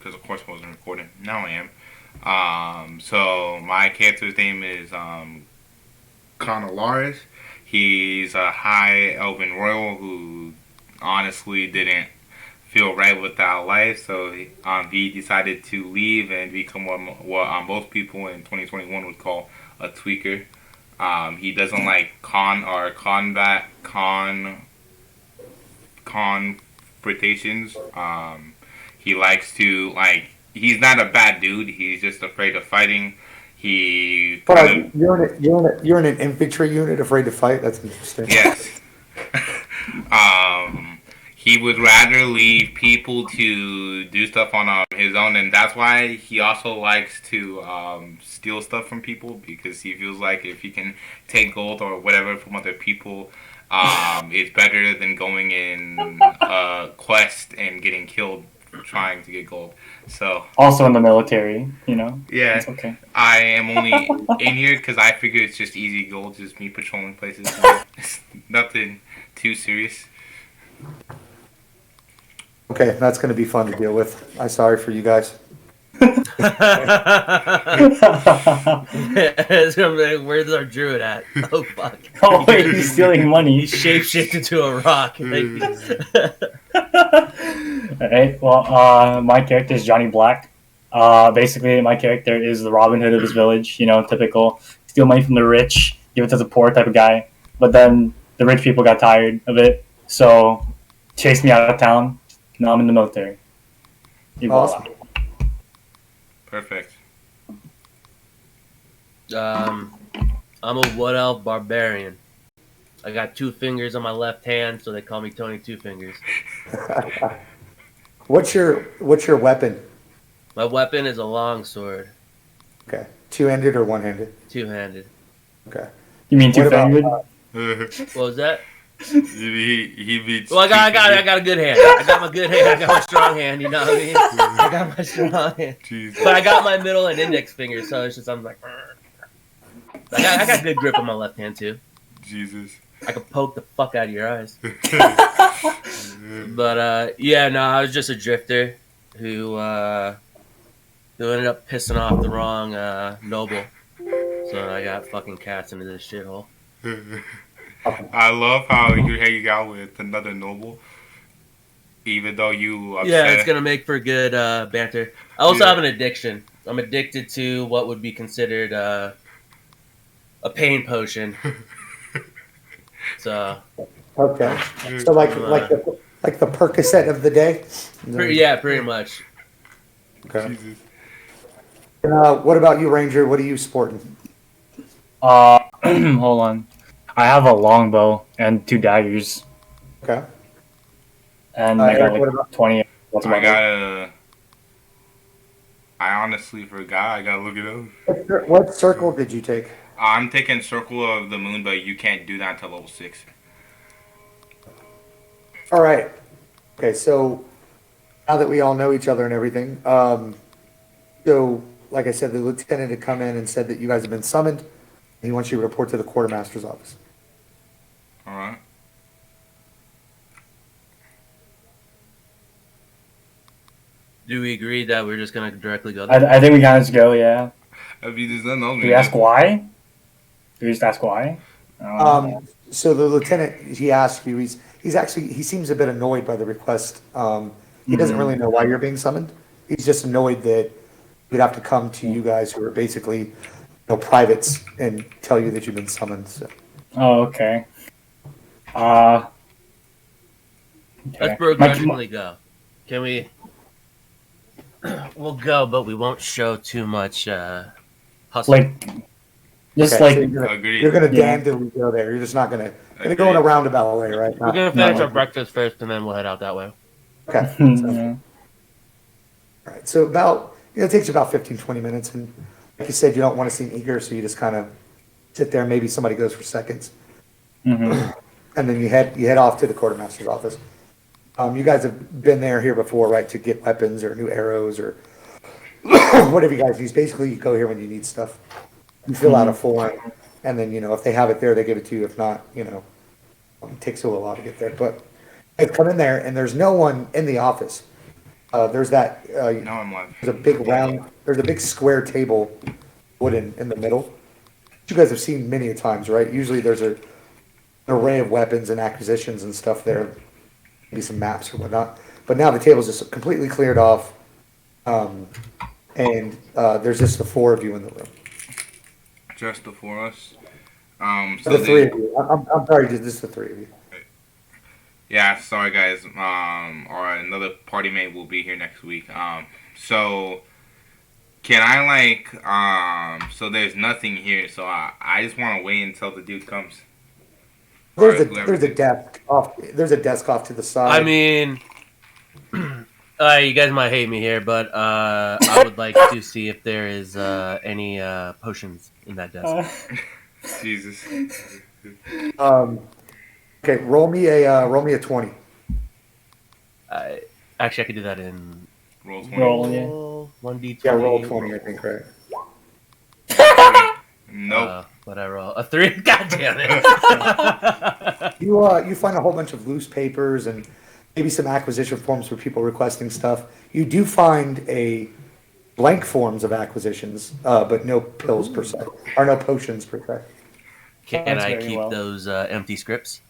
because of course I wasn't recording. Now I am. So my character's name is Conalaris. He's a high elven royal who honestly didn't feel right with that life, so he decided to leave and become what most people in 2021 would call a tweaker. He doesn't like confrontations. He likes to he's not a bad dude. He's just afraid of fighting. He kind of You're in an infantry unit afraid to fight. That's interesting. yes. um, he would rather leave people to do stuff on his own, and that's why he also likes to steal stuff from people because he feels like if he can take gold or whatever from other people, it's better than going in a quest and getting killed trying to get gold. So Also in the military, yeah, it's okay. I am only in here because I figure it's just easy gold, just me patrolling places. It's nothing too serious. Okay, that's going to be fun to deal with. I'm sorry for you guys. It's gonna be like, where's our druid at? Oh fuck! Oh wait, he's stealing money. He shapeshifted to a rock. Alright, well, my character is Johnny Black. Basically, my character is the Robin Hood of his village. Typical steal money from the rich, give it to the poor type of guy. But then the rich people got tired of it, so chased me out of town. Now I'm in the military. Awesome. Perfect. I'm a wood elf barbarian. I got 2 fingers on my left hand, so they call me Tony Two Fingers. What's your weapon? My weapon is a long sword, Okay, two-handed or one-handed? 2-handed. Okay. You mean What about, two-fingered? What was that? he beats. Well, I got a good hand. I got my good hand. I got my strong hand. You know what I mean? I got my strong hand, Jesus. but I got my middle and index fingers, so it's just I'm like. I got good grip on my left hand too. Jesus. I could poke the fuck out of your eyes. But yeah, no, I was just a drifter who ended up pissing off the wrong noble. So I got fucking cats into this shithole. I love how you're hanging out with another noble, even though you upset. Yeah, it's gonna make for good banter. I also Yeah. have an addiction. I'm addicted to what would be considered a pain potion. So Okay. So like the Percocet of the day. pretty much. Okay. Jesus. What about you, Ranger? What are you sporting? Hold on. I have a longbow and 2 daggers, Okay. and I got Eric, what like about- 20. What's about that? I honestly forgot. I gotta look it up. What circle did you take? I'm taking Circle of the Moon, but you can't do that until level 6. All right. Okay, so now that we all know each other and everything, so like I said, the lieutenant had come in and said that you guys have been summoned. He wants you to report to the quartermaster's office. All right. Do we agree that we're just gonna directly go there? I think we kind of just go, yeah. I mean, there's nothing else. Do we ask why? Do we just ask why? So the lieutenant, he asked you, he seems a bit annoyed by the request. He doesn't really know why you're being summoned. He's just annoyed that you'd have to come to you guys who are basically, privates and tell you that you've been summoned. So. Oh, okay. Okay. Let's progressively go. Can we? We'll go, but we won't show too much hustle. Like, just Okay, like, so Agreed. you're gonna Yeah. dandily go there. You're just not gonna go in a roundabout way, right? we're gonna finish no. our breakfast first, and then we'll head out that way. Okay. yeah. All right. So about, it takes you about 15, 20 minutes. And like you said, you don't want to seem eager. So you just kind of sit there. Maybe somebody goes for seconds. Mhm. And then you head off to the quartermaster's office. You guys have been here before, right? To get weapons or new arrows or whatever you guys use. Basically, you go here when you need stuff. You fill out a form. And then, if they have it there, they give it to you. If not, it takes a little while to get there. But I come in there and there's no one in the office. There's that, Now I'm live. there's a big square table, wooden in the middle. You guys have seen many a times, right? Usually there's an array of weapons and acquisitions and stuff there, maybe some maps or whatnot. But now the table's just completely cleared off, and there's just the four of you in the room. Just the four of us. The three of you. I'm sorry, just the three of you. Yeah, sorry guys. Or another party mate will be here next week. So can I so there's nothing here, so I just want to wait until the dude comes. There's Or a desk off. There's a desk off to the side. I mean, you guys might hate me here, but I would like to see if there is any potions in that desk. Jesus. Okay, roll me a 20. Actually, I could do that in Roll 20. Roll, yeah. 1d20. Yeah, roll 20, I think, right? Nope. What I roll? A 3? God damn it. You find a whole bunch of loose papers and maybe some acquisition forms for people requesting stuff. You do find a blank forms of acquisitions, but no pills per se, or no potions per se. Can That's I very keep well. those empty scripts?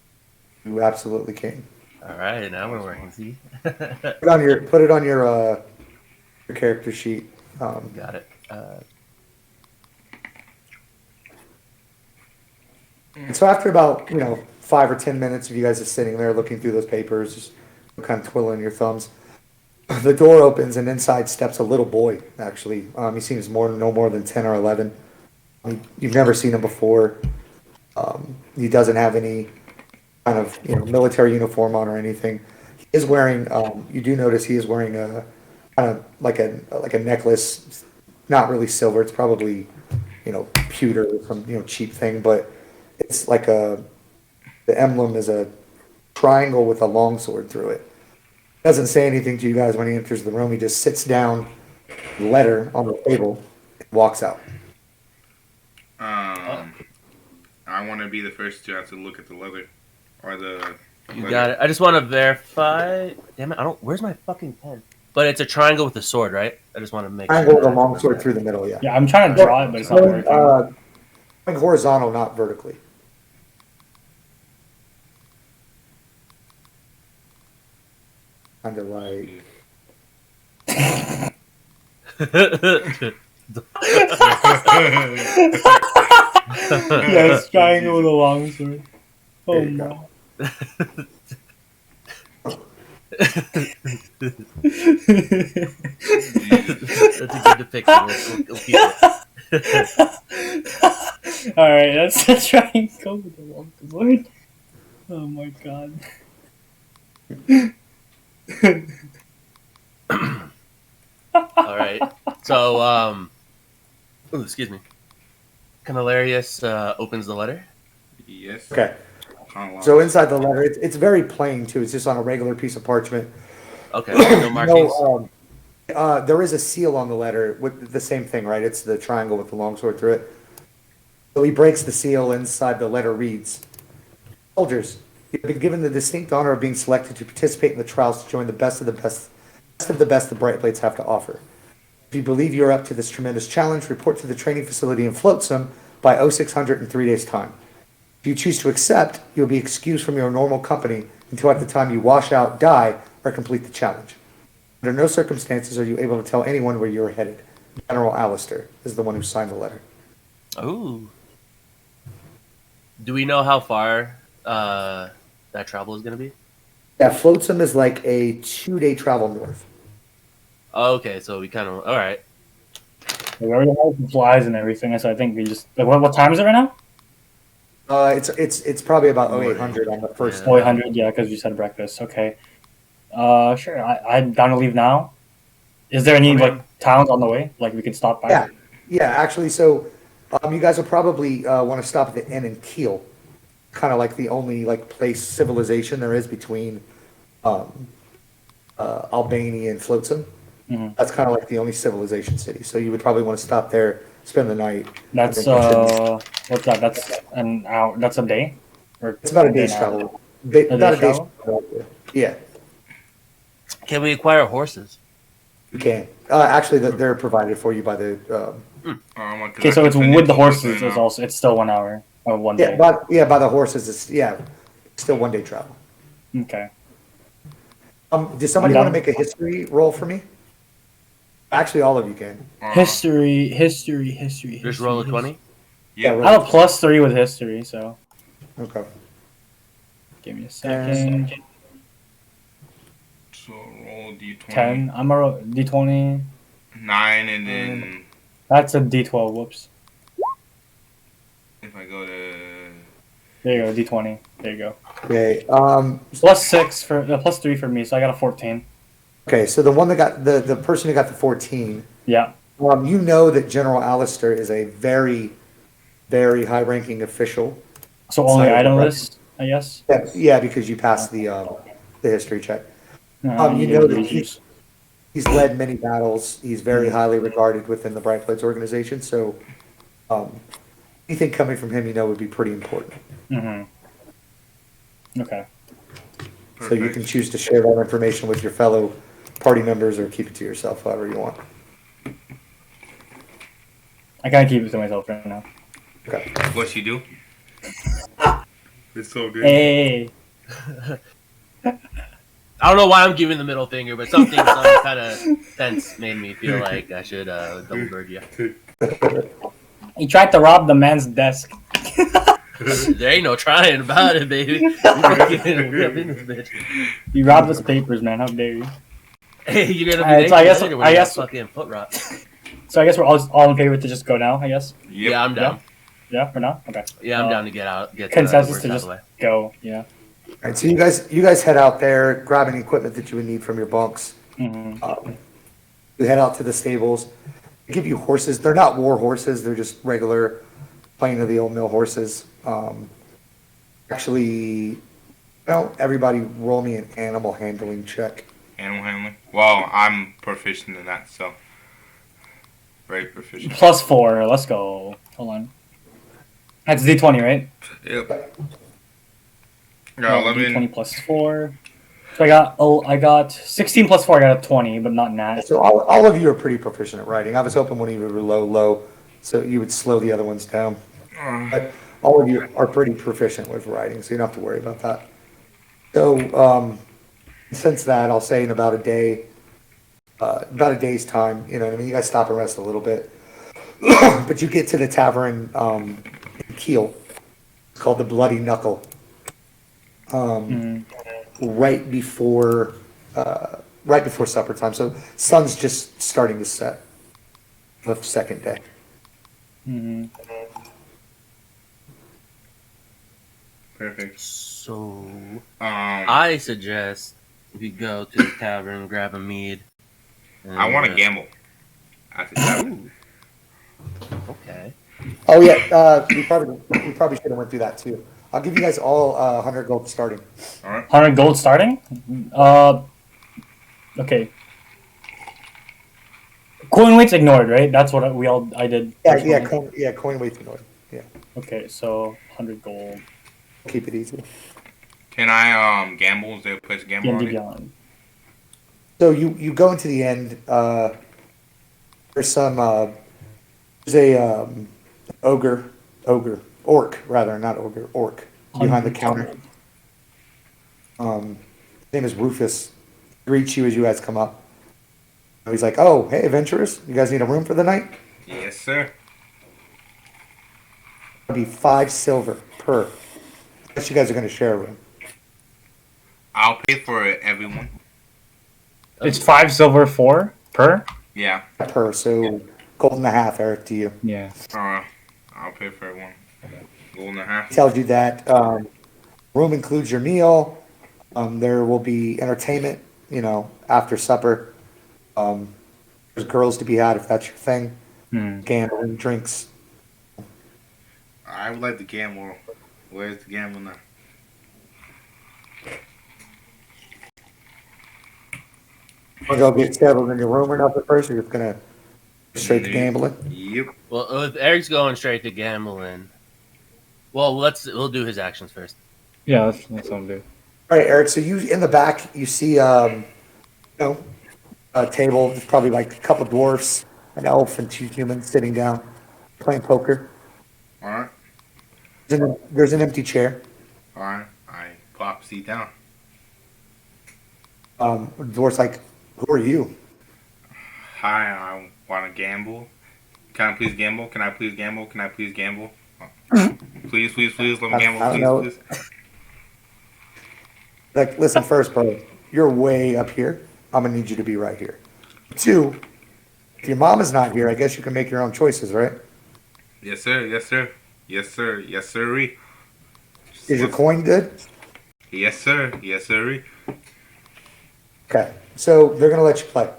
You absolutely can. All right, now we're working. See? Put it on your character sheet. Got it. And so after about 5 or 10 minutes of you guys just sitting there looking through those papers, just kind of twiddling your thumbs, the door opens and inside steps a little boy. Actually, he seems no more than 10 or 11. You've never seen him before. He doesn't have any kind of military uniform on or anything. He is wearing. You do notice he is wearing a kind of like a necklace, not really silver. It's probably pewter or some cheap thing, but it's like the emblem is a triangle with a longsword through it. Doesn't say anything to you guys when he enters the room. He just sits down, letter on the table, and walks out. I want to be the first to have to look at the leather or the. You leather. got it. I just want to verify. Damn it! I don't. Where's my fucking pen? But it's a triangle with a sword, right? I just want to make Triangle with a sure. longsword through the middle. Yeah. Yeah, I'm trying to draw it, but it's not working. Going horizontal, not vertically. Kind of like. Yes, triangle with a longsword. Oh There you my. go. That's a good depiction. We'll keep it. Alright, that's a triangle with a longsword. Oh my god. All right. So, ooh, excuse me. Canalarius opens the letter. Yes. Okay. Unlocked. So inside the letter, it's very plain too. It's just on a regular piece of parchment. Okay. No markings. There is a seal on the letter with the same thing, right? It's the triangle with the longsword through it. So he breaks the seal. Inside the letter reads, "Soldiers, you've been given the distinct honor of being selected to participate in the trials to join the best of the best the Bright Blades have to offer. If you believe you're up to this tremendous challenge, report to the training facility in Flotsam by 0600 in 3 days' time. If you choose to accept, you'll be excused from your normal company until at the time you wash out, die, or complete the challenge. Under no circumstances are you able to tell anyone where you're headed. General Alistair is the one who signed the letter." Ooh. Do we know how far that travel is going to be? Yeah, Flotsam is like a 2-day travel north. Okay, so we kind of. All right. We already have the flies and everything, so I think we just. Like, what time is it right now? It's probably about 0800 on the first. Yeah. Oh, 800, yeah, because you said breakfast. Okay. Sure. I'm down to leave now. Is there any Okay. like towns on the way? Like we could stop by? Yeah, yeah. Actually, so you guys will probably want to stop at the inn in Kiel, kind of like the only like place civilization there is between Albania and Flotsam. Mhm. That's kind of like the only civilization city. So you would probably want to stop there, spend the night. That's and then continue. what's that? That's an hour. That's a day. Or It's about a day day's and hour? travel. A About a day's day's travel? travel. Yeah. Can we acquire horses? You can. Actually, they're provided for you by the. Okay, so it's with the horses. It's still 1 hour or 1 day. By the horses. It's still 1 day travel. Okay. Does somebody I'm want to done. make a history roll for me? Actually, all of you can. History. Just roll a 20. Yeah. I have a +3 with history, so Okay. give me a second. So roll D20. 10. I'm a D20. 9, and then That's a D12. Whoops. if I go to There you go. D20. There you go. Okay. +6 for +3 for me, so I got a 14. Okay. So the one that got the person who got the 14. Yeah. You know that General Alistair is a very, very high-ranking official. So only Sorry, I know right. this, I guess. Yeah, because you passed the history check. You Yeah, know that issues. he's led many battles. He's very highly regarded within the Bright Blades organization. So, anything coming from him, would be pretty important. Okay. So you can choose to share that information with your fellow party members or keep it to yourself, however you want. I can't keep it to myself right now. Okay. what you do. It's so good. Hey. I don't know why I'm giving the middle finger, but some kind of sense made me feel like I should double bird you. He tried to rob the man's desk. There ain't no trying about it, baby. We up in this bitch. You robbed his papers, man. How dare you? Hey, you're gonna be So I naked guess- later when I you guess- got fucking foot rot. So I guess we're all in favor to just go now, I guess? Yep. Yeah, I'm down. Yeah, for now? Okay. Yeah, I'm down to get out. Get Consensus the to worst out just of the way. go, yeah. All right. So you guys head out there, grab any equipment that you would need from your bunks. hmm You head out to the stables. They give you horses. They're not war horses. They're just regular, plain of the old mill horses. Actually, everybody roll me an animal handling check. Animal handling. Well, I'm proficient in that, so very proficient. +4. Let's go. Hold on. That's D20, right? Yep. Oh, 11. D20 +4. So I got 16 +4. I got a 20, but not nat. So all of you are pretty proficient at riding. I was hoping when you were low, so you would slow the other ones down. But all of you are pretty proficient with riding, so you don't have to worry about that. So since that, I'll say in about a day, about a day's time, you guys stop and rest a little bit. But you get to the tavern in Kiel. It's called the Bloody Knuckle. Right before supper time. So sun's just starting to set the second day. hmm Perfect. So I I suggest we go to the tavern, grab a mead. want to gamble at the tavern. Okay. Oh yeah, we probably should have went through that too. I'll give you guys all 100 gold starting. All right. 100 gold starting? Okay. Coin weight's ignored, right? That's what I did. Coin weight in order. Yeah, Okay, so 100 gold. keep it easy. Can I gamble? Is there a place to gamble D&D on it? Beyond. So you go into the end. There's some there's a orc behind the counter. His name is Rufus. Greets you as you guys come up. He's like, "Oh, hey, adventurers! You guys need a room for the night? Yes, sir. It'll be 5 silver per. Guess you guys are going to share a room. I'll pay for everyone. It's 5 silver 4 per? Yeah. Per, so gold and a half, Eric, to you. Yeah. I'll pay for everyone. Gold and a half. Tells you that room includes your meal. There will be entertainment, after supper. There's girls to be had if that's your thing. Gambling, drinks. I would like to gamble. Where's the gamble now? We'll go get settled in your room or nothing first, or you're just going to straight to gambling? Yep. Well, if Eric's going straight to gambling, well, we'll do his actions first. Yeah, that's what I'm doing. All right, Eric. So you in the back, you see, table. There's probably like a couple dwarfs, an elf, and 2 humans sitting down playing poker. All right. There's an empty chair. All right. I plop a seat down. The dwarf's like, "Who are you?" Hi, I want to gamble. Can I please gamble? Can I please gamble? Can I please gamble? Please, please, please, let me gamble. I don't know. Please, please. Like, listen, first, bro, you're way up here. I'm gonna need you to be right here. 2, if your mom is not here, I guess you can make your own choices, right? Yes, sir. Yes, sir. Yes, sir. Yes, sir. Is your coin good? Yes, sir. Yes, sir. Okay, so they're gonna let you play.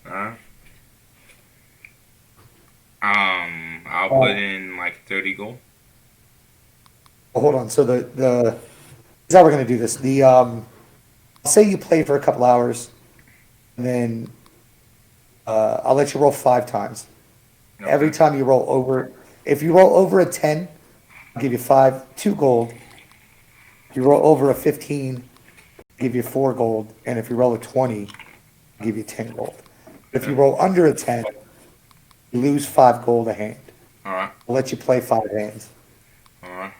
Uh, I'll put in like 30 gold. Oh, hold on. So the this is how we're gonna do this. I'll say you play for a couple hours, and then I'll let you roll 5 times. Okay. Every time you roll over, if you roll over a 10, I'll give you 2 gold. If you roll over a 15, I'll give you 4 gold. And if you roll a 20, I'll give you 10 gold. If you roll under a 10, you lose 5 gold a hand. All right. I'll let you play 5 hands. All right.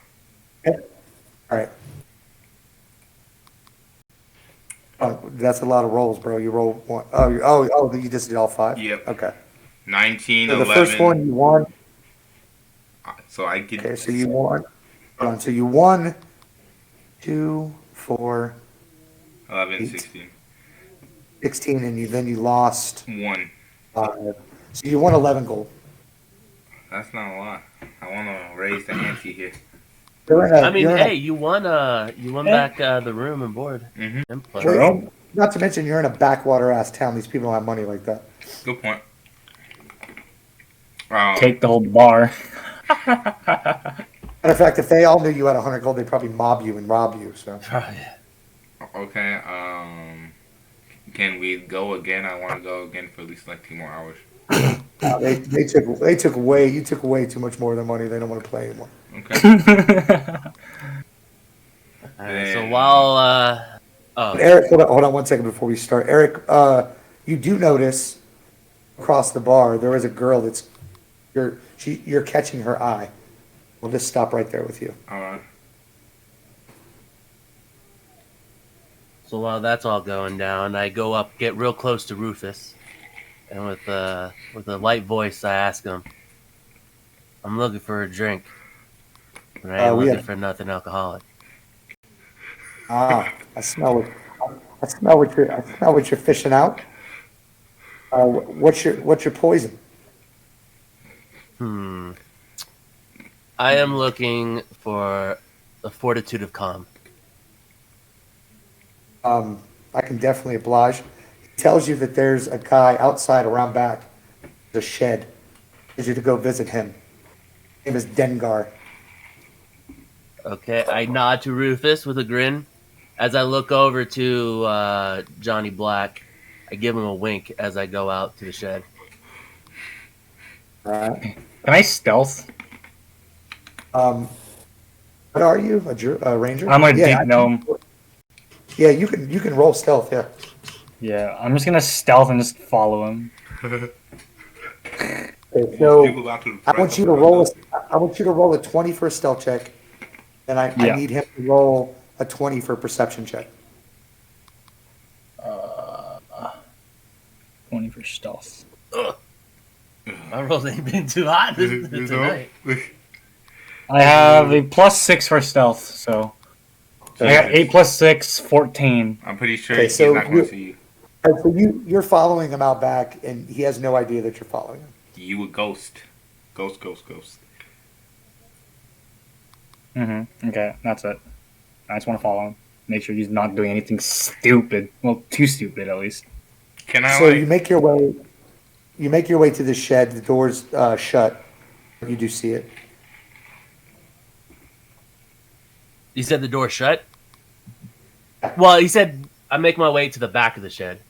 Okay? All right. That's a lot of rolls, bro. You roll one. Oh, you just did all 5? Yep. Okay. 19, So the 11. first one you won. So I get. Okay, so you won. Hold on. So you won 2, 4, 11, 8. 16. 16, and then you lost 1. 5. So you won 11 gold. That's not a lot. I want to raise the ante here. I mean, hey, you won back the room and board. Mhm. And plus. Not to mention you're in a backwater ass town. These people don't have money like that. Good point. Take the whole bar. Matter of fact, if they all knew you had 100 gold, they'd probably mob you and rob you. So Okay. Can we go again? I want to go again for at least like 2 more hours. they took away. You took away too much more of their money. They don't want to play anymore. Okay. Alright, so while Eric, hold on 1 second before we start. Eric, you do notice across the bar there is a girl that's you're catching her eye. We'll just stop right there with you. All right. So while that's all going down, I go up, get real close to Rufus, and with a light voice, I ask him, "I'm looking for a drink, but I ain't looking for nothing alcoholic." I smell it. I smell what you're fishing out. What's your poison? I am looking for the fortitude of calm. I can definitely oblige. He tells you that there's a guy outside around back. There's a shed. He needs you to go visit him. His name is Dengar. Okay, I nod to Rufus with a grin. As I look over to Johnny Black, I give him a wink as I go out to the shed. Can I stealth? What are you? A ranger? I'm a deep gnome. Yeah, you can roll stealth. Yeah. Yeah, I'm just gonna stealth and just follow him. Okay, so People about to I want you to roll. I want you to roll a 20 for a stealth check, and I need him to roll a 20 for a perception check. 20 for stealth. My rolls ain't been too hot tonight. I have a +6 for stealth, so I got 8 + 6, 14. I'm pretty sure Okay, he's so not going to see you. All right, so you're following him out back, and he has no idea that you're following him. You a ghost. Ghost. Okay, that's it. I just want to follow him. Make sure he's not doing anything stupid. Well, too stupid at least. Can I So you make your way. You make your way to the shed. The door's shut. You do see it. You said the door shut? Well, he said I make my way to the back of the shed.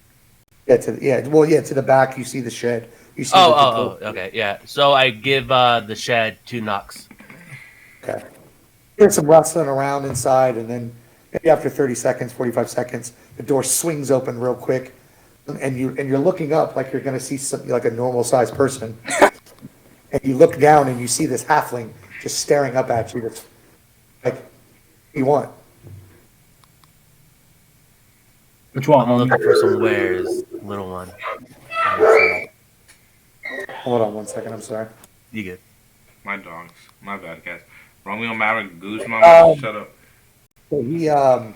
Yeah, to the back. You see the shed. You see. Okay, yeah. So I give the shed 2 knocks. Okay. There's some rustling around inside, and then maybe after 30 seconds, 45 seconds, the door swings open real quick. and you're looking up like you're gonna see something like a normal sized person, and you look down and you see this halfling just staring up at you. That's like, what do you want? Which one? I'm looking for some wares, little one. Honestly. Hold on one second. I'm sorry. You good? My dogs. My bad, guys. Romeo Maverick, Goose Mama, shut up. So he was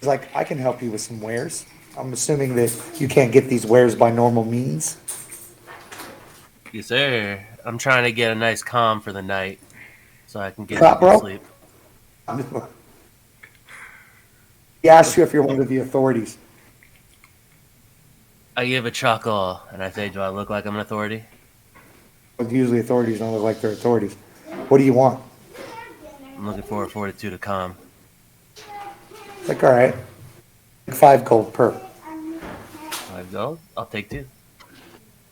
like, I can help you with some wares. I'm assuming that you can't get these wares by normal means. Yes, sir. I'm trying to get a nice calm for the night, so I can get Crap, some bro. sleep. He asked you if you're one of the authorities. I give a chuckle and I say, "Do I look like I'm an authority?" But usually authorities don't look like they're authorities. What do you want? I'm looking for a fortitude of calm. It's like, all right, like 5 gold per. 5 gold. I'll take 2.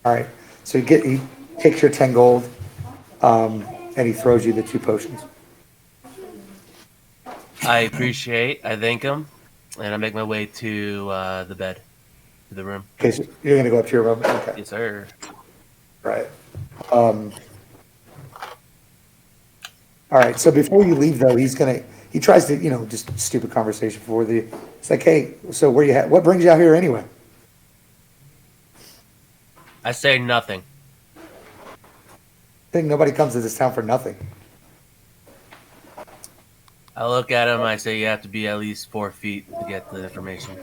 All right. So he takes your 10 gold, and he throws you the 2 potions. I appreciate. I thank him, and I make my way to the bed, to the room. Okay, so you're gonna go up to your room. Okay. Yes, sir. Right. All right. So before you leave, though, he tries to, just stupid conversation before it's like, hey, so where you at? What brings you out here anyway? I say nothing. I think nobody comes to this town for nothing. I look at him. I say, "You have to be at least 4 feet to get the information."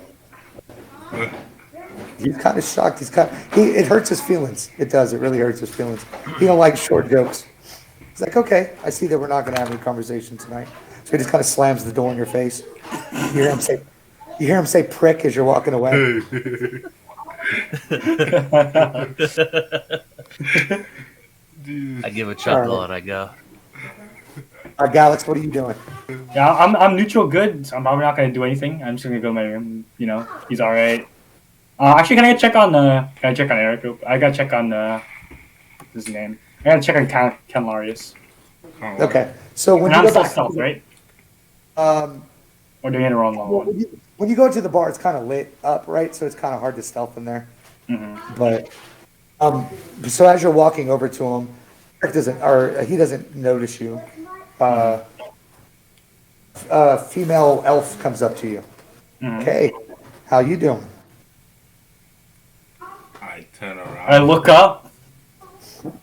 He's kind of shocked. It hurts his feelings. It does. It really hurts his feelings. He don't like short jokes. He's like, okay, I see that we're not going to have any conversation tonight. So he just kind of slams the door in your face. You hear him say prick as you're walking away. I give a chuckle Alright. and I go. All right, Galax, what are you doing? Yeah, I'm neutral good. So I'm probably not gonna do anything. I'm just gonna go to my room. He's all right. Actually, can I check on Eric? I gotta check on his name. I gotta check on Ken Larius. Okay. So when And you I'm go still back, stealth, right? um, Or doing it the wrong well, one? when you go to the bar, it's kind of lit up, right? So it's kind of hard to stealth in there. Mm-hmm. But so as you're walking over to him, he doesn't notice you. Female elf comes up to you. Mm-hmm. Okay, how you doing? I turn around. I look up.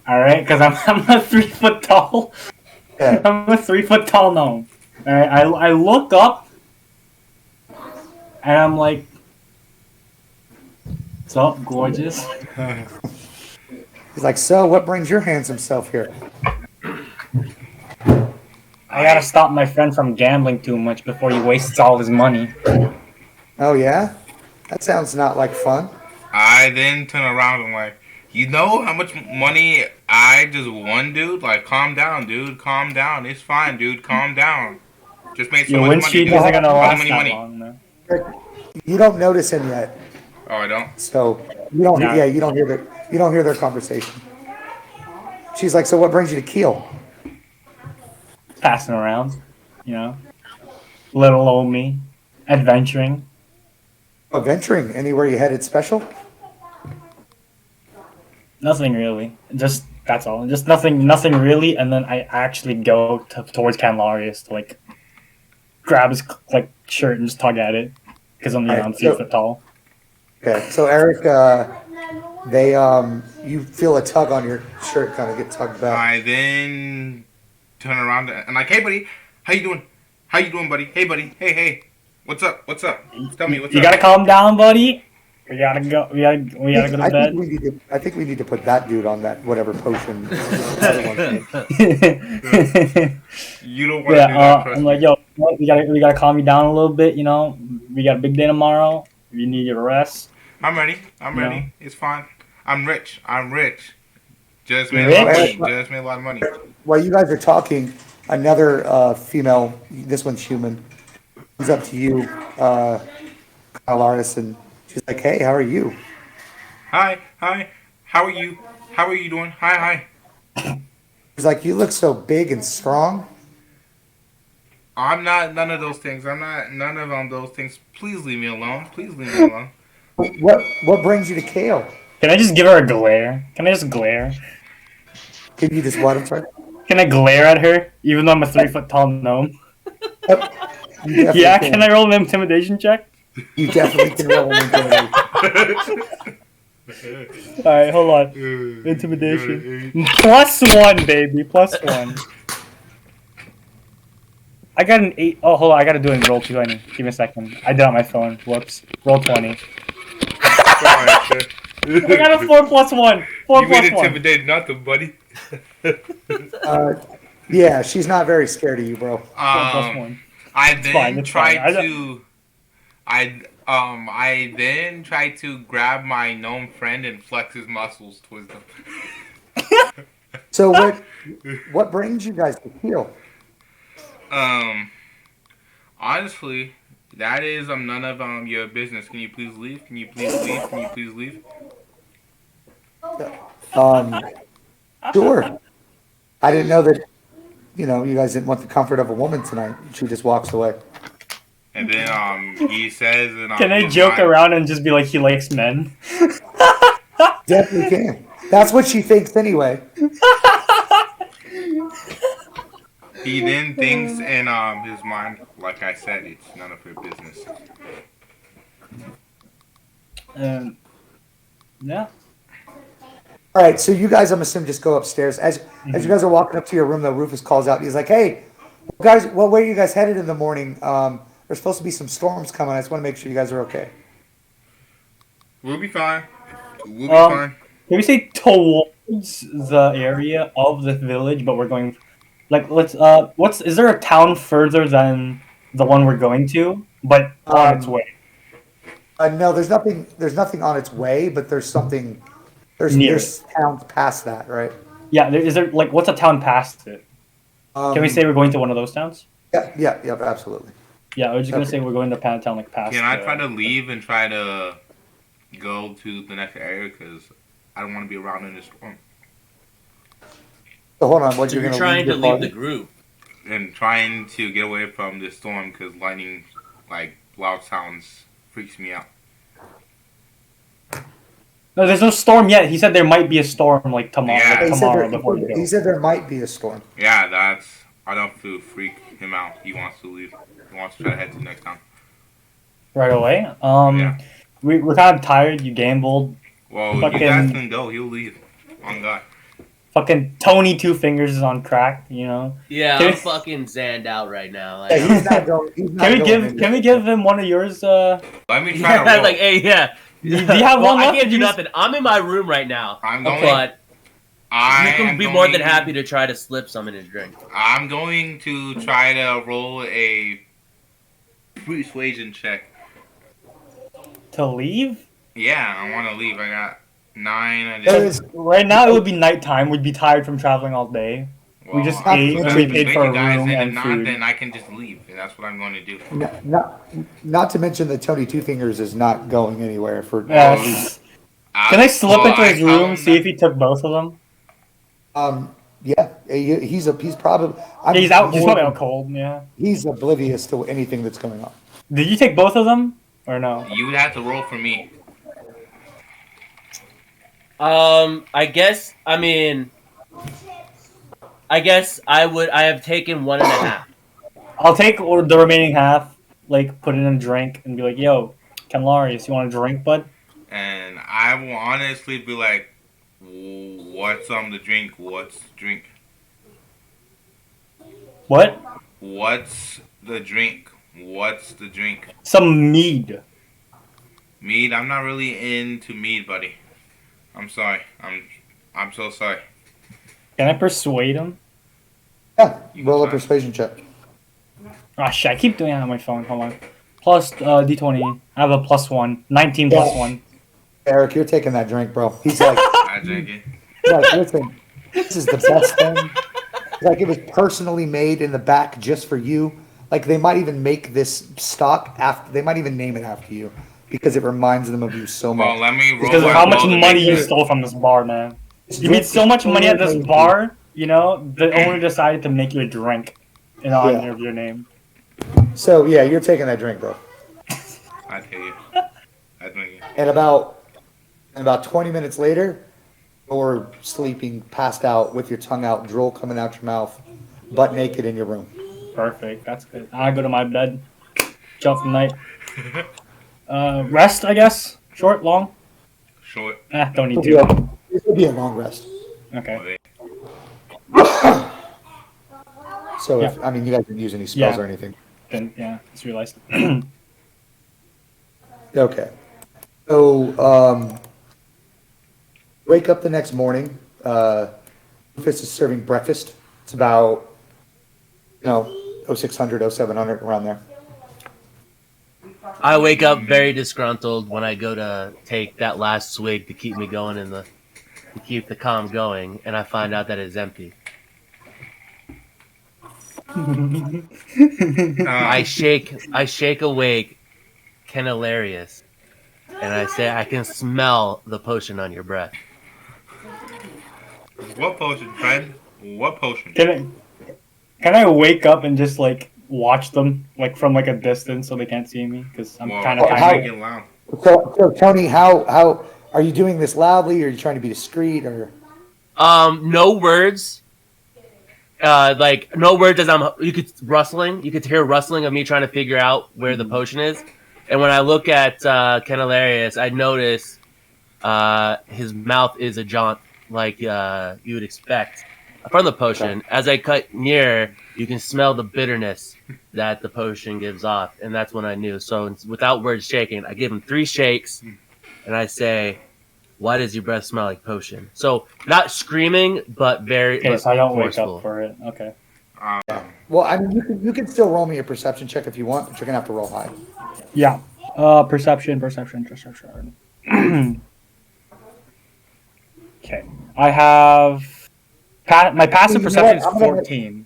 All right, because I'm a 3 foot tall. Yeah. I'm a 3 foot tall gnome. All right, I look up, and I'm like, "What's up, gorgeous?" He's like, so what brings your handsome self here? I gotta stop my friend from gambling too much before he wastes all his money. Oh yeah, that sounds not like fun. I then turn around and like, you know how much money I just won, dude? Like, calm down, dude. Calm down. It's fine, dude. Calm down. Just made so Your much win money, streak dude. isn't gonna last Money, that money. long, man. You don't notice him yet, Oh, I don't? so you don't. No. Yeah, you don't hear their conversation. She's like, so what brings you to Kiel? Passing around, little old me, adventuring. Adventuring anywhere you headed special? Nothing really. Just that's all. Just nothing really. And then I actually go towards Canlarius to grab his shirt and just tug at it because I'm Alright, I'm 3 foot tall. Okay, so Eric, you feel a tug on your shirt, kind of get tugged back. I then turn around and like, hey, buddy. How you doing? How you doing, buddy? Hey, buddy. Hey. What's up? What's up? Tell me what's You up. gotta calm down, buddy. We gotta go. We gotta go to I bed. think we need to put that dude on that whatever potion. You don't want to do that, trust I'm me. like, yo, we gotta calm you down a little bit. We got a big day tomorrow. You need your rest. I'm ready. I'm No. ready. It's fine. I'm rich. Just You're made a lot of rich? money. Just made a lot of money. While you guys are talking, another female, this one's human, comes up to you, Alaris, and she's like, hey, how are you? Hi. How are you? How are you doing? Hi. She's like, you look so big and strong. I'm not none of those things. I'm not none of those things. Please leave me alone. Please leave me alone. What brings you to Kale? Can I just give her a glare? Can I just glare? Can you just what? I'm sorry. Can I glare at her, even though I'm a 3 foot tall gnome? Yep. You definitely Yeah, can I roll an intimidation check? You definitely can roll an intimidation. Alright, hold on. Intimidation. +1, baby. +1. I got an 8. Oh, hold on. I gotta do it in roll 20. Give me a second. I did it on my phone. Whoops. Roll 20. I got a 4 plus 1. 4 You plus ain't 1. intimidated nothing, buddy. Yeah, she's not very scared of you, bro. 4 plus 1. I fine, then it's fine. tried to. I then tried to grab my gnome friend and flex his muscles towards him. So what brings you guys to Kale? Honestly, that is none of your business. Can you please leave? Can you please leave? Can you please leave? Sure. I didn't know that. You guys didn't want the comfort of a woman tonight. She just walks away. And then he says, and Can I joke around and just be like, he likes men? Definitely can. That's what she thinks anyway. He then thinks in his mind, like I said, it's none of your business. Yeah. All right, so you guys, I'm assuming, just go upstairs. As you guys are walking up to your room, though, Rufus calls out. He's like, "Hey, guys, well, where are you guys headed in the morning? There's supposed to be some storms coming. I just want to make sure you guys are okay." We'll be fine. We'll be fine. Can we say towards the area of the village, but we're going, like, is there a town further than the one we're going to, but on its way? No, there's nothing. There's nothing on its way, but there's something. Near There's towns past that, right? Yeah, is there, like, what's a town past it? Can we say we're going to one of those towns? Yeah, absolutely. Yeah, I was just gonna say we're going to town, like, past. Can I try to leave and try to go to the next area? Because I don't want to be around in this storm. So hold on, what So you're you're gonna trying to your leave party? the group. And trying to get away from this storm because lightning, like, loud sounds freaks me out. No, there's no storm yet. He said there might be a storm, like, tomorrow. Yeah. Like, He said, tomorrow before we go. he said there might be a storm. Yeah, I don't feel freak him out. He wants to leave. He wants to try to head to the next town. Right away. Yeah. We're kind of tired. You gambled. Well, Fucking- you guys can go. He'll leave. On God. Fucking Tony Two Fingers is on crack. You know. Yeah, Can I'm we- fucking zanned out right now. Yeah, Like, he's not going. He's not Can we going give Can we give him one of yours? Let me try to roll. like, hey, yeah. Do you have Well, one I left? can't do Use- nothing. I'm in my room right now. I'm going. But I you can am be more than going- happy to try to slip some in his drink. I'm going to try to roll a persuasion check. To leave? Yeah, I want to leave. I got 9. I There just, is- Right now, it would be nighttime. We'd be tired from traveling all day. well, just I'm ate gonna and we persuade paid for you a guys, room and and if not, food. then I can just leave, and that's what I'm going to do. Not to mention that Tony Two Fingers is not going anywhere for. Yes. Can I slip Well, into I his tell room, him see if he took both of them? Yeah, he's probably. Yeah, he's out. He's more probably than- out cold. Yeah. He's oblivious to anything that's going on. Did you take both of them or no? You would have to roll for me. I guess. I mean, I guess I would. I have taken 1.5. I'll take the remaining half. Like, put it in a drink and be like, "Yo, Kenlarius, you want a drink, bud?" And I will honestly be like, what's the drink? What's the drink? What? What's the drink? What's the drink? Some mead. Mead? I'm not really into mead, buddy. I'm sorry. I'm so sorry. Can I persuade him? Yeah, You roll a can. persuasion check. Ah, shit! I keep doing that on my phone. Hold on. Plus D20. I have a +1. 19 plus Yeah. 1. Eric, you're taking that drink, bro. He's like, I drink it. listen, this is the best thing. Like, it was personally made in the back just for you. Like, they might even make this stock after. They might even name it after you because it reminds them of you so much. Well, let me roll. Because of my how much roll to money make you sure. stole from this bar, man. This You drink made so is much money at this totally bar, you know, the owner decided to make you a drink in honor Yeah. of your name. So yeah, you're taking that drink, bro. I tell you. I drink it. And about 20 minutes later, you're sleeping, passed out with your tongue out, drool coming out your mouth, butt naked in your room. Perfect. That's good. I go to my bed, chill for the night. Rest, I guess. Short, long. Short. Don't need Yeah, to. this will be a long rest. Okay. So if I mean, you guys didn't use any spells Yeah. or anything. Then yeah, just realized. Okay. So wake up the next morning. Rufus is serving breakfast. It's about 0600, 0700 around there. I wake up very disgruntled when I go to take that last swig to keep me going to keep the calm going, and I find out that it's empty. I shake awake, Canelarius, and I say, I can smell the potion on your breath. What potion, friend? What potion? Can I wake up and just like watch them like from like a distance so they can't see me? Because I'm kind of How- tiny. Make it loud. So Tony, how are you doing this loudly? Or are you trying to be discreet? Or No words. Like no words as you could rustling. You could hear rustling of me trying to figure out where the potion is. And when I look at Canelarius, I notice his mouth is a jaunt like you would expect from the potion. Okay. As I cut near, you can smell the bitterness that the potion gives off, and that's when I knew. So without words shaking, I give him 3 shakes, and I say, "Why does your breath smell like potion?" So not screaming, but very Okay, but so I don't forceful. wake up for it. Okay. well, I mean, you can still roll me a perception check if you want, but you're gonna have to roll high. Yeah. Perception. Okay. I have my passive You know what? perception is I'm gonna- 14.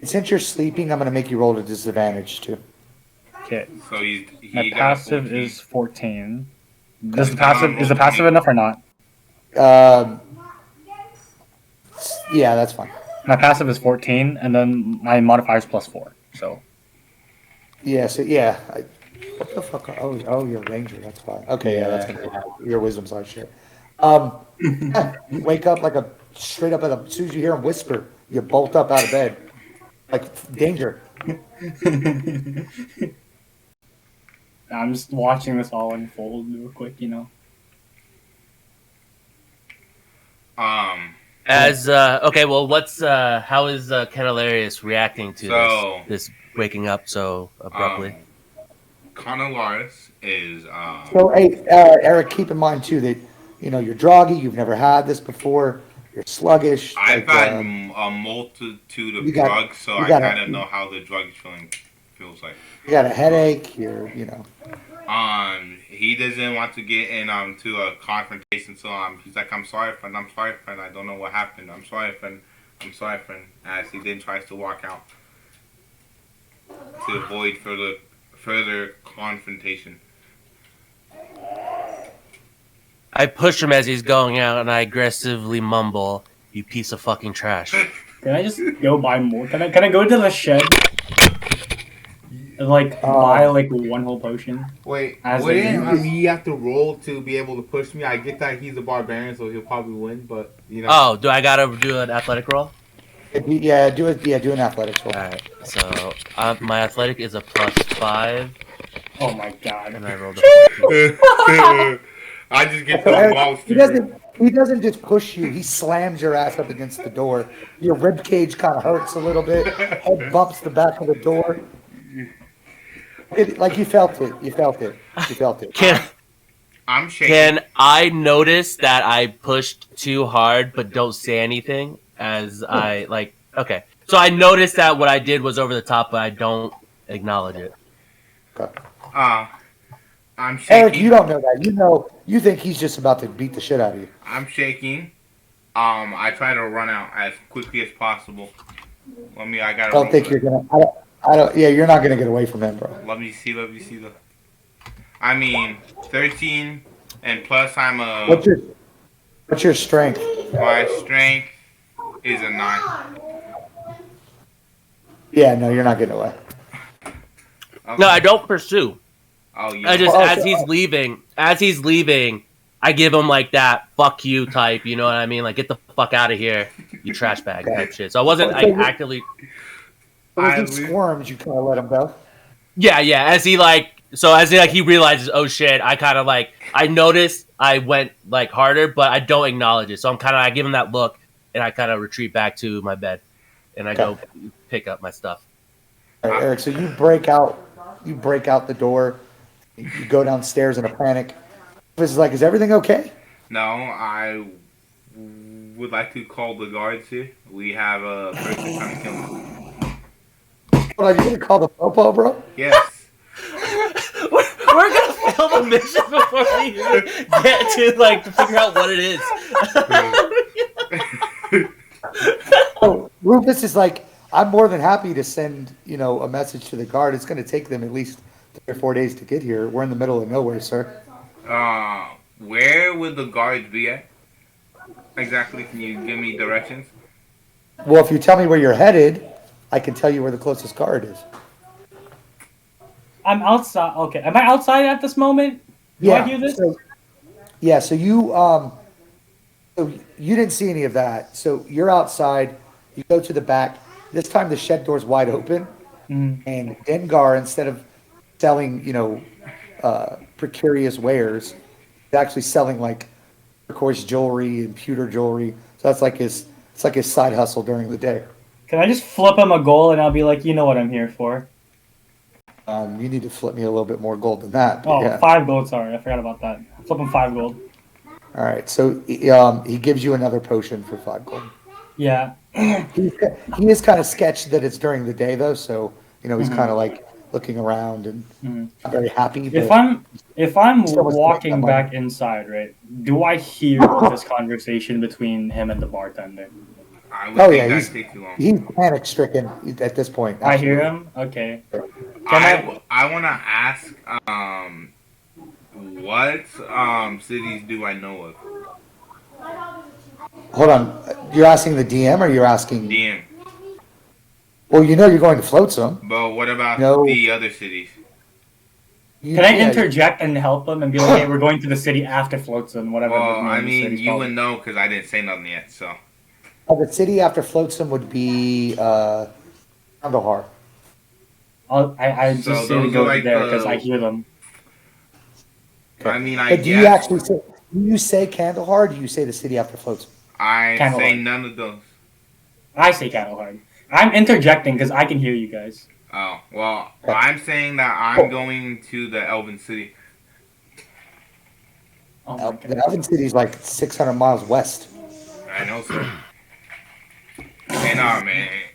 Since you're sleeping, I'm gonna make you roll to disadvantage too. Okay. So My he got passive 14. is 14. Is Is the passive passive enough or not? Yeah, that's fine. My passive is 14, and then my modifier is +4. So Yeah, so what the fuck? Oh, you're a ranger. That's fine. Okay, yeah, that's gonna be your wisdom side shit. You wake up like straight up as soon as you hear him whisper, you bolt up out of bed, like danger. I'm just watching this all unfold real quick, As okay, well, what's how is Canelarius reacting to So- this waking up so abruptly? Canelaris is So, hey, Eric, keep in mind too that you're droggy. You've never had this before. You're sluggish. I've like, had a multitude of you got- drugs, so you I got a- kind of know how the drug feeling feels like. you got a headache. He doesn't want to get in to a confrontation, so he's like, I'm sorry, friend. I don't know what happened. I'm sorry, friend. As he then tries to walk out to avoid further confrontation. I push him as he's going out, and I aggressively mumble, "You piece of fucking trash." Can I just go buy more? Can I go to the shed and buy one whole potion? Wait, As wouldn't they use- he have to roll to be able to push me? I get that he's a barbarian, so he'll probably win, but Oh, do I gotta do an athletic roll? Yeah, do it. Yeah, do an athletics roll. All right, so my athletic is a +5, Oh my god. and I rolled a 14. I just get So the Eric, balls he doesn't just push you. He slams your ass up against the door. Your rib cage kind of hurts a little bit. Head bumps the back of the door. Like you felt it. You felt it. I'm shaking. Can I notice that I pushed too hard but don't say anything as I okay. So I noticed that what I did was over the top, but I don't acknowledge it. Okay. I'm shaking. Eric, you don't know that. You think he's just about to beat the shit out of you. I'm shaking. I try to run out as quickly as possible. I gotta. I don't think you're gonna. I don't. Yeah, you're not gonna get away from him, bro. Let me see the. I mean, 13, and plus I'm a. What's your strength? My strength is a 9. Yeah, no, you're not getting away. Okay. No, I don't pursue. Oh yeah. I just Oh, as so- he's leaving, I give him like that "fuck you" type. You know what I mean? Like, get the fuck out of here, you trash bag type shit. So I wasn't like actively. But I if he would- squirms, you kind of let him go. Yeah, yeah. As he he realizes, oh shit, I kind of like I noticed I went like harder, but I don't acknowledge it. So I give him that look, and I kind of retreat back to my bed, and I go pick up my stuff. All right, Eric, so you break out the door, you go downstairs in a panic. This is like, is everything okay? No, I would like to call the guards here. We have a person trying to kill me. Hold on, you gonna call the popo, bro? Yes. We're gonna fail the mission before we even get to figure out what it is. Oh, Rufus is like, I'm more than happy to send, a message to the guard. It's gonna take them at least 3 or 4 days to get here. We're in the middle of nowhere, sir. Where would the guards be at? Exactly. Can you give me directions? Well, if you tell me where you're headed, I can tell you where the closest guard is. I'm outside. Okay, am I outside at this moment? Do I hear this? So you didn't see any of that. So you're outside. You go to the back. This time the shed door's wide open, and Dengar, instead of selling, precarious wares, he's actually selling like turquoise jewelry and pewter jewelry. So it's like his side hustle during the day. Can I just flip him a goal and I'll be like, you know what I'm here for? You need to flip me a little bit more gold than that. Oh, Yeah. 5 gold. Sorry, I forgot about that. Flip him 5 gold. All right. So he gives you another potion for 5 gold. Yeah. He is kind of sketched that it's during the day though, so he's kind of like looking around and not very happy. If But I'm Still was walking that back inside, right? Do I hear this conversation between him and the bartender? I would Oh, think yeah, that'd take too long. he's panic stricken at this point. I hear him. Okay. I want to ask, what cities do I know of? Hold on, you're asking the DM or you're asking? DM. Well, you're going to Flotsam. But what about No. the other cities? You- Can I yeah, interject and help him and be like, hey, we're going to the city after Flotsam, whatever. Well, the name I of the mean, city's you called. would know because I didn't say nothing yet. So The city after Flotsam would be Kandahar. I So just say those to are go like there the- because I hear them. I mean, I But do you guess actually say? Do you say Kandahar? Or do you say the city after Flotsam? I Kinda say like- none of those. I say cattle hard. I'm interjecting because I can hear you guys. Oh well, I'm saying that I'm going to the Elven City. Oh my The God. Elven City is like 600 miles west. I know, sir. And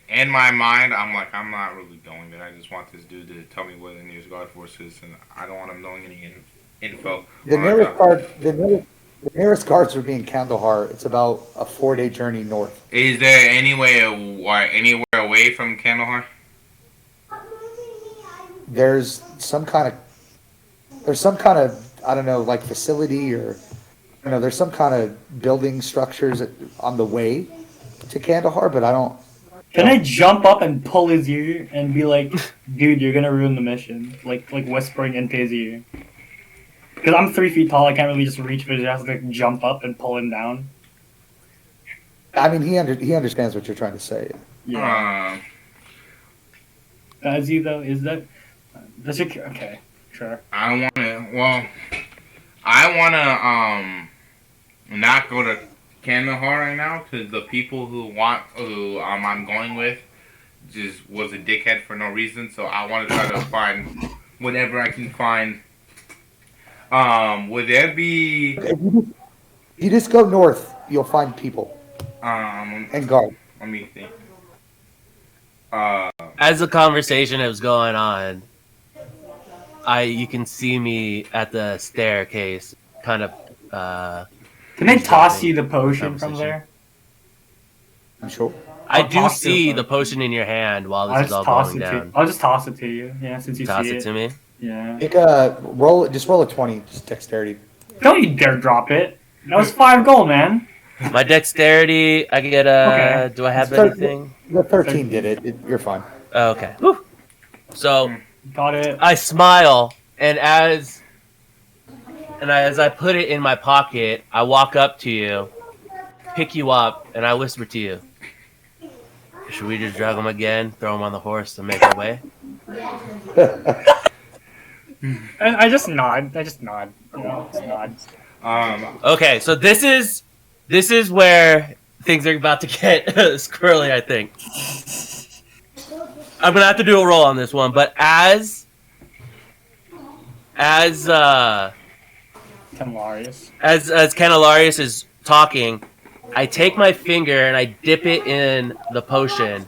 in my mind, I'm like, I'm not really going there. I just want this dude to tell me where the nearest guard force is, and I don't want him knowing any info. The nearest guards would be in Kandahar. It's about a 4-day journey north. Is there anywhere away from Kandahar? There's some kind of I don't know, like facility or there's some kind of building structures on the way to Kandahar, but I don't. Can I jump up and pull his ear and be like, dude, you're gonna ruin the mission? Like whispering into his ear. Because I'm 3 feet tall, I can't really just reach, but I have to like, jump up and pull him down. I mean, he understands what you're trying to say. Yeah. Does he though? Is that? Does your okay? Sure. I wanna not go to Kandahar right now because the people who I'm going with just was a dickhead for no reason. So I want to try to find whatever I can find. Would there be If you just go north, you'll find people and guard. let me think. As the conversation was going on, you can see me at the staircase, kind of. Can I toss you the potion from Conversation. there? I'm sure. I I'll do toss see it, the but- potion in your hand while I'll this is all just toss going it to. down. I'll just toss it to you. Yeah, since you Toss see it to me. Yeah. Take a roll. Just roll a 20. Just dexterity. Don't you dare drop it. That was 5 gold, man. My dexterity, I get Okay. Do I have Start- anything? The 13 did it. You're fine. Okay. Whew. So Got it. I smile And as I put it in my pocket, I walk up to you, pick you up, and I whisper to you, should we just drag him again, throw him on the horse, and make our way? And I just nod. Just nod. Okay, so this is where things are about to get squirrely, I think. I'm gonna have to do a roll on this one, but as Hilarious. as Canelarius is talking, I take my finger and I dip it in the potion,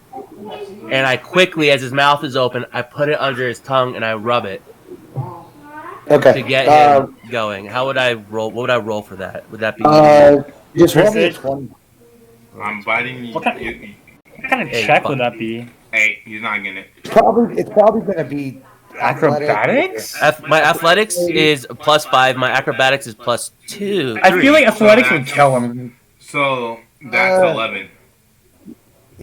and I quickly, as his mouth is open, I put it under his tongue and I rub it Okay. to get him going. How would I roll? What would I roll for that? Would that be? Just roll me a Percentage? 20. I'm biting you. What kind- What kind of Hey, check fuck. would that be? Hey, he's not getting it. It's probably going to be Acrobatics? My athletics is +5. My acrobatics is +2. I feel like athletics So would kill him. So that's 11.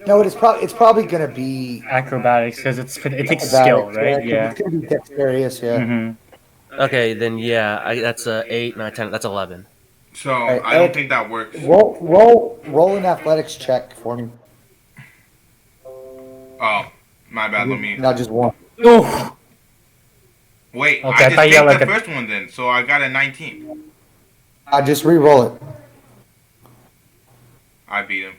No, it's probably going to be Acrobatics because it takes skill, acrobatics, right? 'cause Yeah. It's going to be dexterous, yeah. Mm-hmm. Okay, then yeah, that's 8, 9, 10. That's 11. So Right, I don't Eric, think that works. Roll an athletics check for me. Oh, my bad. Let me. Not just one. Oof. Wait, Okay, I I thought just you had picked like the a- first one then, so I got a 19. I just re-roll it. I beat him.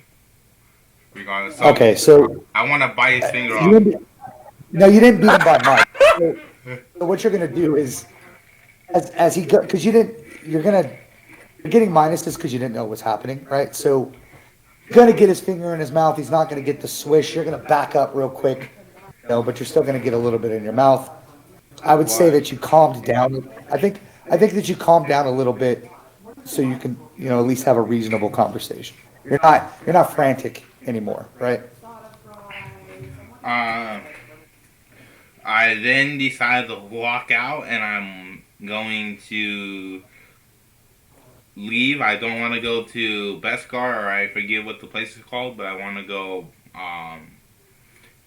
Regardless. So Okay, so I want to bite his finger you off. didn't, no, you didn't beat him by much. So what you're gonna do is, as he go, because you're getting minuses because you didn't know what was happening, right? So you're gonna get his finger in his mouth. He's not gonna get the swish. You're gonna back up real quick, but you're still gonna get a little bit in your mouth. I would say that you calmed down. I think that you calmed down a little bit, so you can at least have a reasonable conversation. You're not frantic anymore, right? I then decided to walk out, and I'm going to leave. I don't want to go to Beskar, or I forget what the place is called, but I want to go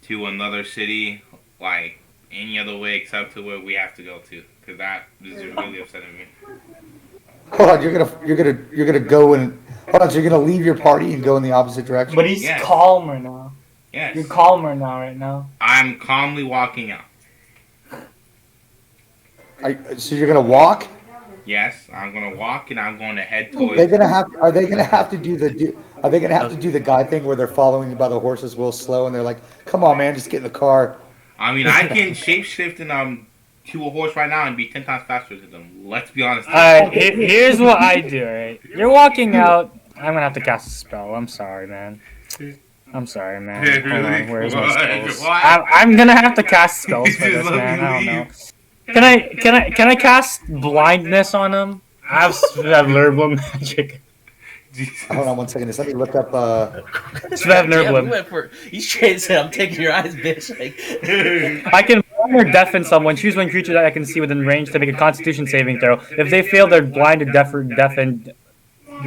to another city, like any other way except to where we have to go to, because that is really upsetting me. Hold on, you're gonna go and hold on. So you're gonna leave your party and go in the opposite direction. But he's Yes. calmer now. Yes, You're calmer now, right now. I'm calmly walking out. So you're gonna walk. Yes, I'm gonna walk, and I'm going to head Are they towards. gonna have to do the guy thing where they're following you by the horses real slow and they're like, "Come on, man, just get in the car." I mean, I can shapeshift and to a horse right now and be 10 times faster than them. Let's be honest. Alright, here's what I do, right? You're walking out. I'm gonna have to cast a spell. I'm sorry, man. I'm sorry, man. Hold on, where's my spells? What? I'm gonna have to cast spells for this, man. I don't know. Can I cast blindness on him? I have Nerblum magic. Jesus. Hold on one second. Just let me look up. Svev Nerblum. we went for. You straight said, "I'm taking your eyes, bitch." Like, I can blind or deafen someone. Choose one creature that I can see within range to make a Constitution saving throw. If they fail, they're blind or deafened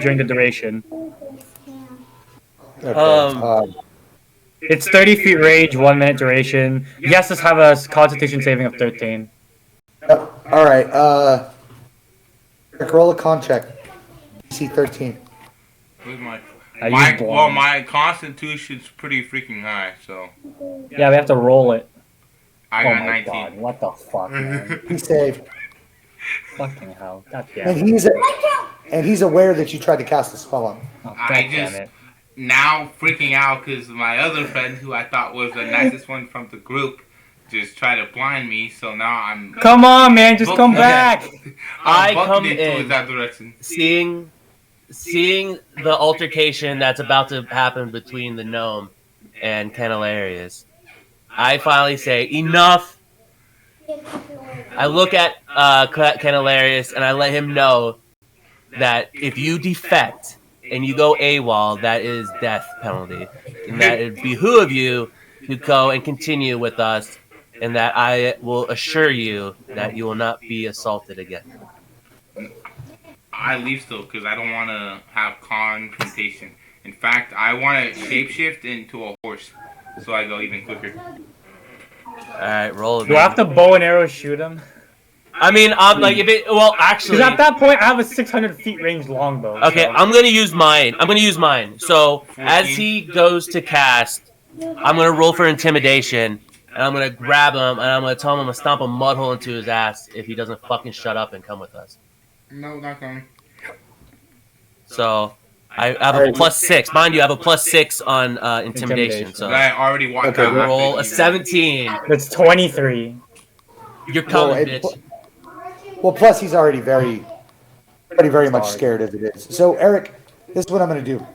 during the duration. It's 30 feet range, 1 minute duration. He has to have a Constitution saving of 13. All right. Roll a con check. DC 13. Where's my I my use well, blind. my constitution's pretty freaking high, so Yeah, we have to roll it. I Oh got my 19. god, what the fuck, man? He saved, Fucking hell. God damn and it. he's aware that you tried to cast a spell on him. Oh, God I damn just it. now freaking out because my other friend, who I thought was the nicest one from the group, just tried to blind me. So now I'm Come on, man, just come Okay. back! I bucking come it in. towards that direction. seeing the altercation that's about to happen between the gnome and Canelarius, I finally say, "Enough." I look at Canelarius and I let him know that if you defect and you go AWOL, that is death penalty, and that it behoove you to go and continue with us, and that I will assure you that you will not be assaulted again. I leave still because I don't want to have confrontation. In fact, I want to shapeshift into a horse, so I go even quicker. All right, roll Do I have again. to bow and arrow shoot him? I mean, I'm like if it. Well, actually, Because at that point, I have a 600 feet range longbow. okay, so- I'm gonna use mine. So as he goes to cast, I'm gonna roll for intimidation, and I'm gonna grab him, and I'm gonna tell him I'm gonna stomp a mud hole into his ass if he doesn't fucking shut up and come with us. No, not coming. So I have a +6. Mind you, I have a +6 on intimidation. So I already walked Okay, out. roll a 17. That's 23. You're coming, Well, bitch. Well, plus he's already very much Sorry. scared as it is. So Eric, this is what I'm gonna do.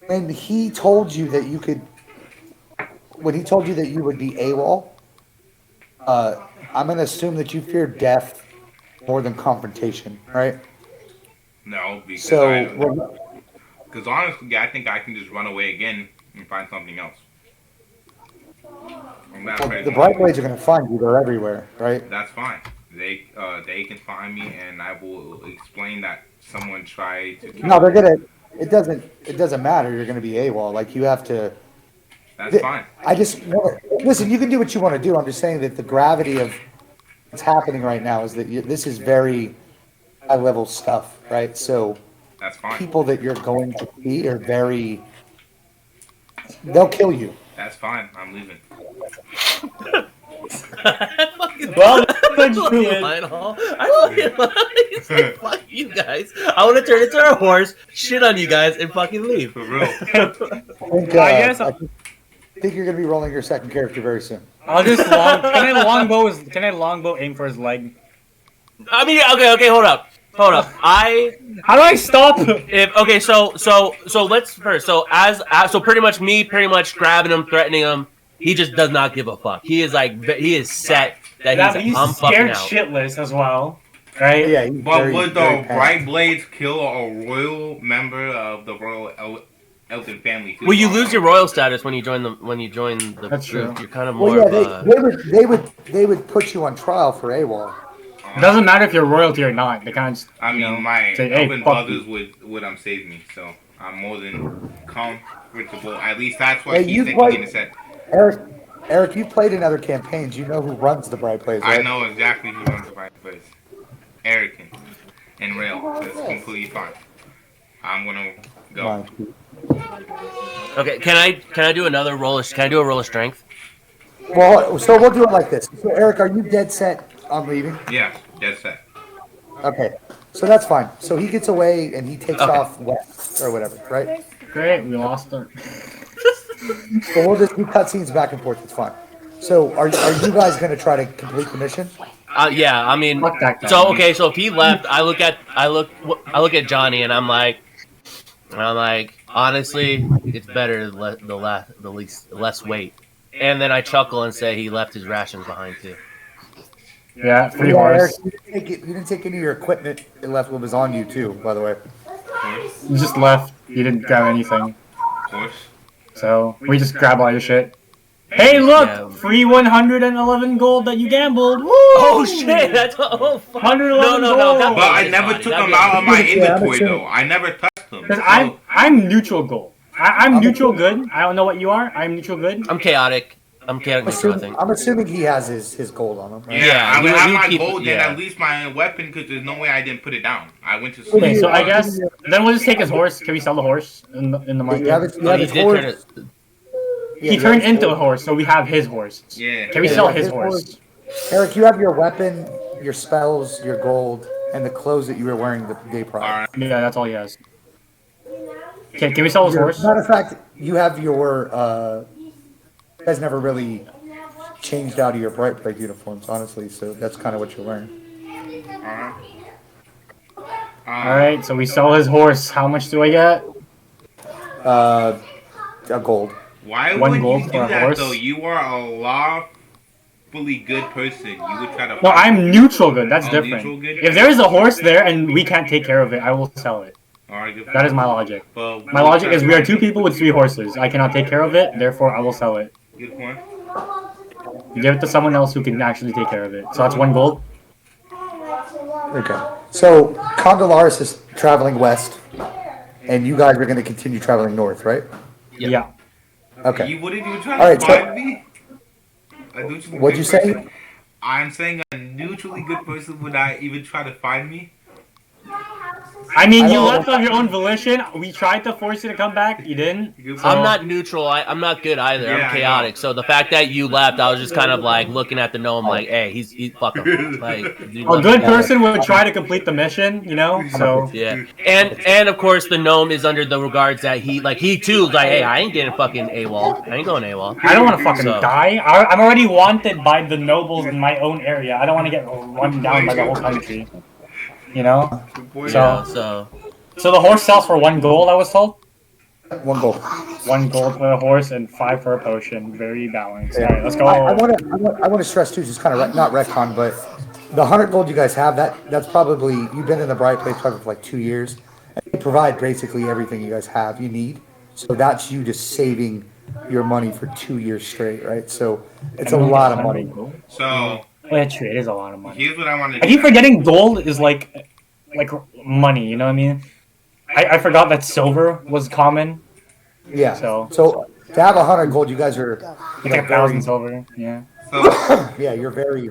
When he told you that you could, when he told you that you would be AWOL, I'm gonna assume that you fear death more than confrontation, right? No, because So, because honestly, I think I can just run away again and find something else. I'm not well, afraid the of Bright nothing. Blades are gonna find you. They're everywhere, right? That's fine. They can find me, and I will explain that someone tried to kill No, they're me. gonna. It doesn't matter. You're gonna be AWOL. Like you have to. That's fine. I just listen. You can do what you want to do. I'm just saying that the gravity of what's happening right now is that this is very high level stuff, right? So That's fine. people that you're going to see are very. They'll kill you. That's fine. I'm leaving. Well, I fucking Lionel. He's like, fuck you guys. I want to turn into a horse, shit on you guys, and fucking leave. For real. I think, guess I think you're gonna be rolling your second character very soon. I'll just Can I longbow aim for his leg? I mean, okay, hold up. How do I stop him? So let's first. So pretty much grabbing him, threatening him. He just does not give a fuck. He is set that Yeah, but he's I'm fucking scared out. shitless as well, right? Yeah, he's But very, would very the panicked. Bright Blades kill a royal member of the royal Elton family? Too? Well, you lose your royal status when you join the That's group. true. You're kind of Well, more yeah, of a. they would put you on trial for AWOL. It doesn't matter if you're royalty or not. They kind of just, I you mean, know, my say, hey, Elven fuck brothers you. would save me, so I'm more than comfortable. At least that's what Hey, he's you thinking in play- his head. Eric, you've played in other campaigns. You know who runs the Bright Blades, right? I know exactly who runs the Bright Blades. Eric and Rail. That's completely fine. I'm gonna go. Fine. Okay, can I do another roll? Can I do a roll of strength? Well, so we'll do it like this. So, Eric, are you dead set on leaving? Yeah, dead set. Okay, so that's fine. So he gets away and he takes Okay. off west or whatever, right? Great, we lost her. So we'll just do cutscenes back and forth. It's fine. So are you guys going to try to complete the mission? Yeah, I mean, Fuck that guy. so okay, so if he left, I look at Johnny and I'm like, honestly, it's better less weight. And then I chuckle and say he left his rations behind too. Yeah, free Yeah, Eric, horse. you didn't take any of your equipment. It left what was on you too, by the way. Horse, You just left. You didn't grab anything. horse. So we just grab all your shit. Hey, look! Yeah. Free 111 gold that you gambled. Woo! Oh shit! That's fuck. 111 No. gold. That But I is never fine. took That'd them be- out of my Yeah, I'm inventory assuming- though. I never touched them. Because So, I'm neutral gold. I'm neutral good. I don't know what you are. I'm neutral good. I'm chaotic. I'm chaotic neutral, I think. I'm assuming he has his gold on him. Right? yeah, I he would would- have he would my keep- gold then yeah. at least my weapon because there's no way I didn't put it down. I went to sleep. Okay, so I guess then we'll just take his horse. Can we sell the horse in the You market? have, you Oh, have he his did horse. turn it. Yeah, He you turned have his into a horse. horse, so we have his horse. Yeah. Can we Yeah, sell his his horse? Eric, you have your weapon, your spells, your gold, and the clothes that you were wearing the day prior. Alright. Yeah, that's all he has. Can we sell his horse? Matter of fact, you have your. You guys never really changed out of your Bright Blade uniforms, honestly. So that's kind of what you're wearing. Alright. Alright, so we sell his horse. How much do I get? A gold. Why One would gold you for do a that horse? though? You are a lawfully good person. You would try to. No, I'm neutral good. That's Oh, different. neutral good? If there is a horse there and we can't take care of it, I will sell it. Alright, good. That is my logic. But My logic is we are two people with 3 horses. I cannot take care of it, therefore I will sell it. Good point. Give it to someone else who can actually take care of it. So that's 1 gold. Okay. So Condolaris is traveling west, and you guys are going to continue traveling north, right? Yep. Yeah. Okay. You wouldn't even try Alright, to so- find me? I do just a What'd you quick say? question. I'm saying a neutrally good person would not even try to find me. I mean, I you don't- left of your own volition. We tried to force you to come back. You didn't. So, I'm not neutral. I'm not good either. Yeah, I I'm chaotic. know. So the fact that you left, I was just kind of like looking at the gnome, like, hey, he's fuck him. Like, dude, a let good me go. person would try to complete the mission, you know. So Yeah, and of course the gnome is under the regards that he too is like, hey, I ain't getting fucking AWOL. I ain't going AWOL. I don't want to fucking So- die. I'm already wanted by the nobles in my own area. I don't want to get run down by the whole country. You know. Yeah, so So the horse sells for 1 gold. I was told. 1 gold. 1 gold for a horse and 5 for a potion. Very balanced. Yeah. All right, let's go. I want to stress too, just kind of not retcon, but the 100 gold you guys have, that's probably, you've been in the Bright Place probably for like 2 years. And they provide basically everything you guys have, you need. So that's you just saving your money for 2 years straight, right? So it's a lot of money. So Oh, yeah, true. It is a lot of money. here's what I want to I do. keep forgetting gold is like money. You know what I mean? I forgot that silver was common. Yeah. So- So to have 100 gold, you guys are, It's like 1,000 silver. Yeah. So yeah, you're very,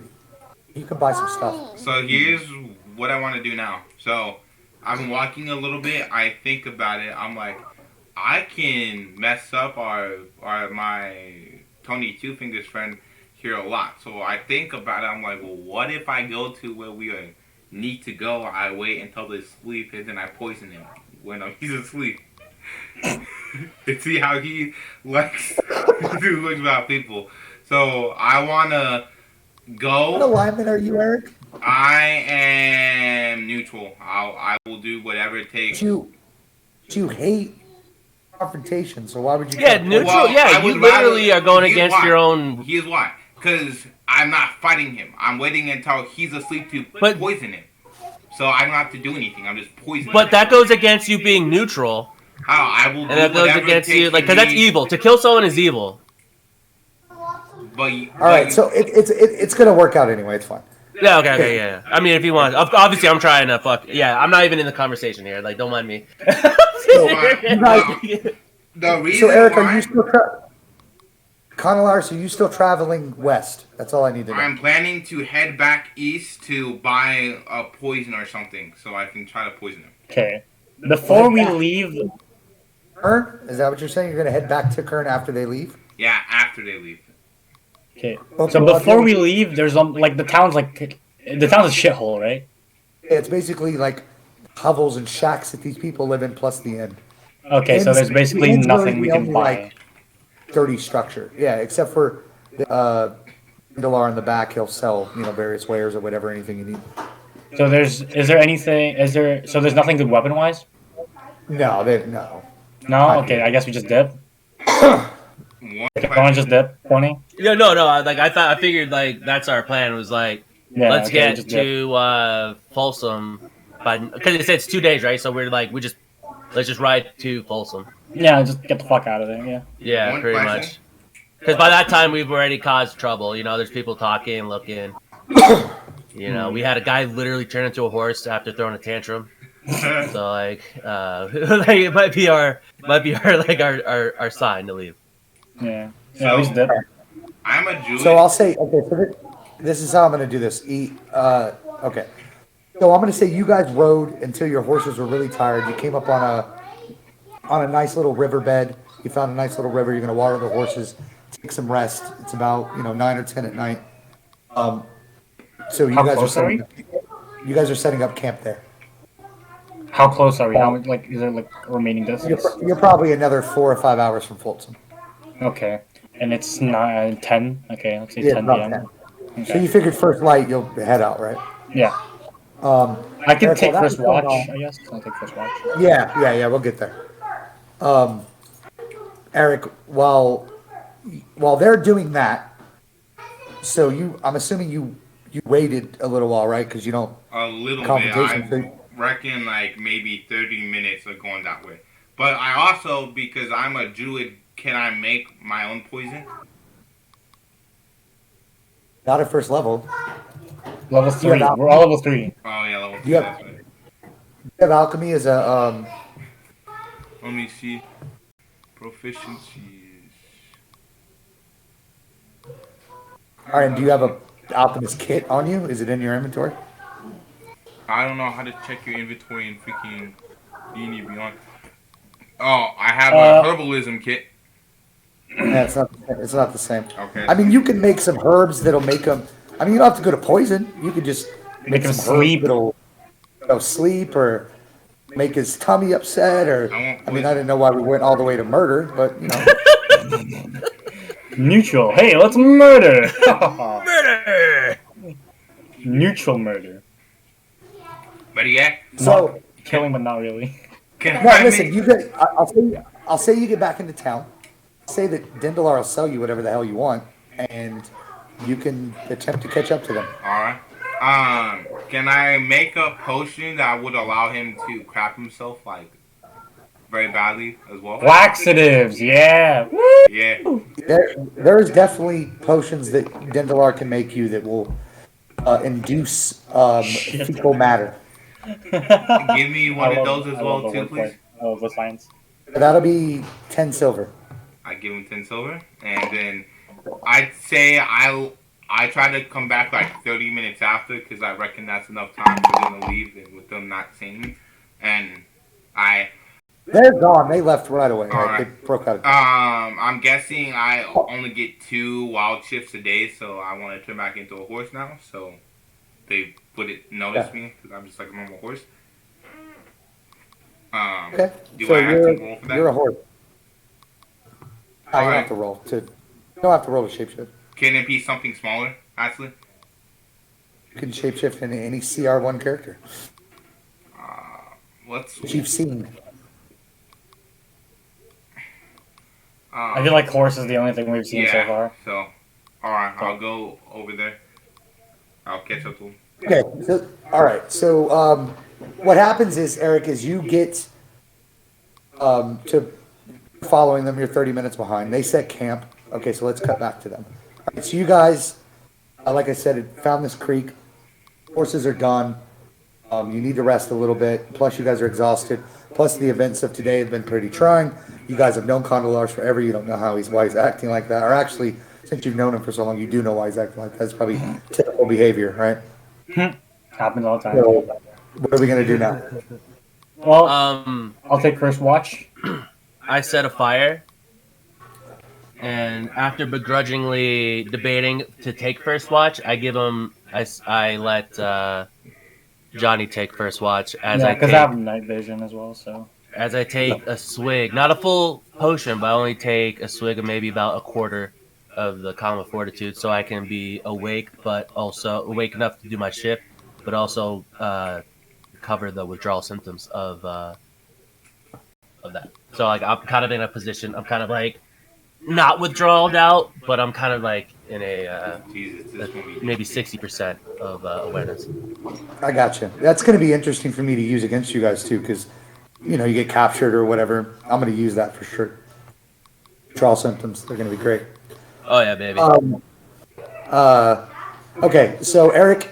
you can buy some stuff. So here's what I want to do now. So I've been walking a little bit. I think about it. I'm like, I can mess up my Tony Two Fingers friend here a lot. So I think about it. I'm like, well, what if I go to where we need to go? I wait until they sleep and then I poison him when he's asleep. And see how he likes to do about people. So I want to What go. alignment are you, Eric? I am neutral. I will do whatever it takes. You hate confrontation, so why would you? yeah, try to neutral. Well, Yeah, I you would literally rather- are going here's against why. your own. Here's why. Because I'm not fighting him. I'm waiting until he's asleep to But- poison him. So I don't have to do anything. I'm just poisoning. But that goes against you being neutral, How I will and do that goes whatever it against takes you, like, for because that's me, evil. To kill someone is evil. But All right, so it's gonna work out anyway. It's fine. Yeah, okay, yeah. I mean, if you want, obviously, I'm trying to fuck. Yeah, I'm not even in the conversation here. Like, don't mind me. the reason So Eric, why are you still Conalars, are you still traveling west? That's all I need to know. I'm planning to head back east to buy a poison or something, so I can try to poison him. Okay. Before we leave, Kern? Is that what you're saying? You're gonna head back to Kern after they leave? Yeah, after they leave. okay. Okay, So well, before we leave, there's like the town's a shithole, right? It's basically like hovels and shacks that these people live in, plus the inn. Okay, so there's basically Inn's really nothing we the can only, buy. like, dirty structure. Yeah, except for Dalar in the back, he'll sell various wares or whatever, anything you need. So there's nothing good weapon wise? No. No? Okay, I guess we just dip. One Okay, wanna just dip, 20? Yeah, no. Like, I figured like that's our plan. Was like, Yeah, let's okay, get just dip. to Folsom, because it said it's 2 days, right? So we're like, let's just ride to Folsom. Yeah, just get the fuck out of there, yeah. Yeah, One pretty question. much. Because by that time we've already caused trouble. There's people talking, looking. We had a guy literally turn into a horse after throwing a tantrum. So like, like it might be our like our sign to leave. Yeah. Yeah, we just dip. I'm a Jewish. So I'll say, okay, so this is how I'm gonna do this. Okay. So I'm gonna say you guys rode until your horses were really tired. You came up on a nice little riverbed. You found a nice little river. You're gonna water the horses, take some rest. It's about 9 or 10 at night. So you How guys are close are we? setting up camp there. How close are we? How much, is there remaining distance? You're probably another 4 or 5 hours from Folsom. Okay. And it's 10? Okay, let's say Yeah, 10 about p.m. 10. So Okay. you figured first light you'll head out, right? Yeah. I can Eric, take while first that's going watch, on- I guess. I'll take first watch. Yeah, we'll get there. Eric, while they're doing that, so I'm assuming you waited a little while, right? Because you don't A little bit. confrontation. I reckon like maybe 30 minutes of going that way. But I also, because I'm a Druid, can I make my own poison? Not at first level. Level 3. Yeah, We're all level 3. Oh yeah, level 2. Yeah. That's right. You have alchemy as a Let me see. Proficiencies. all right. Do you have a Alchemist kit on you? Is it in your inventory? I don't know how to check your inventory in freaking D&D Beyond. Oh, I have a Uh, herbalism kit. Yeah, it's not the same. Okay. I mean, you can make some herbs that'll make them. I mean, you don't have to go to poison. You could just make make him some herbs sleep. that'll sleep or make his tummy upset. Or I want I mean, I poison. didn't know why we went all the way to murder, but Neutral. Hey, let's murder. Murder! Neutral murder. But yeah, So Killing, but not really. can no, I listen. make? You get. I'll say you get back into town. Say that Dendalar will sell you whatever the hell you want, and you can attempt to catch up to them. Alright. Can I make a potion that would allow him to crap himself like very badly as well? Laxatives. Yeah. Woo! Yeah. There's definitely potions that Dendalar can make you that will induce Shit. fecal matter. Give me one I of love- those as I love well the too, please. wordplay. I love the science. That'll be 10 silver. I give him 10 silver, and then I'd say I try to come back like 30 minutes after because I reckon that's enough time for them to leave and with them not seeing me. And I They're gone. They left right away. All They right. broke out. I'm guessing I only get 2 wild shifts a day, so I want to turn back into a horse now. So they wouldn't notice me because I'm just like a normal horse. Okay. Do So I have to roll for that? you're a horse. I don't Alright. have to roll to. You don't have to roll to shapeshift. Can it be something smaller, actually? You can shapeshift into any CR1 character What's that you've seen. I feel like horse is the only thing we've seen so far. So, alright, I'll go over there. I'll catch up to him. Okay. So, all right. So what happens is, Eric, is you get to following them. You're 30 minutes behind. They set camp. Okay. So let's cut back to them. All right, so you guys, like I said, had found this creek. Horses are done. You need to rest a little bit. Plus, you guys are exhausted. Plus, the events of today have been pretty trying. You guys have known Condolars forever. You don't know why he's acting like that. Or actually, since you've known him for so long, you do know why he's acting like that. That's probably typical behavior, right? Happens all the time. So, what are we gonna do now? Well, I'll take first watch. I set a fire, and after begrudgingly debating to take first watch, I give him. I let Johnny take first watch as Yeah, I because take I have night vision as well. So as I take a swig, not a full potion, but I only take a swig of maybe about a quarter of the Calm of Fortitude, so I can be awake, but also awake enough to do my shift, but also cover the withdrawal symptoms of that. So like I'm kind of in a position. I'm kind of like not withdrawed out, but I'm kind of like in a Jesus, this will be maybe 60% of awareness. I got you. That's going to be interesting for me to use against you guys too, because you get captured or whatever. I'm going to use that for sure. Withdrawal symptoms, they're going to be great. Oh yeah, baby. Okay, so Eric,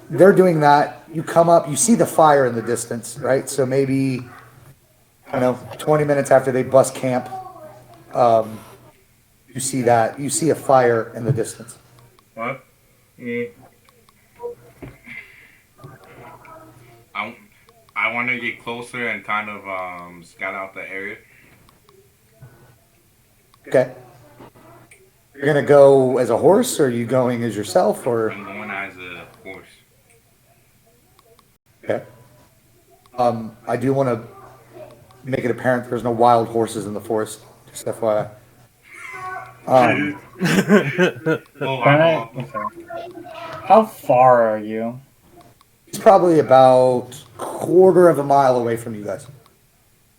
they're doing that. You come up, you see the fire in the distance, right? So maybe, I don't know, 20 minutes after they bust camp, you see that. You see a fire in the distance. What? I want to get closer and kind of scout out the area. Okay. You're going to go as a horse, or are you going as yourself, or? I'm going as a horse. Okay. I do want to make it apparent there's no wild horses in the forest, just FYI. Oh, can I? Okay. How far are you? It's probably about quarter of a mile away from you guys.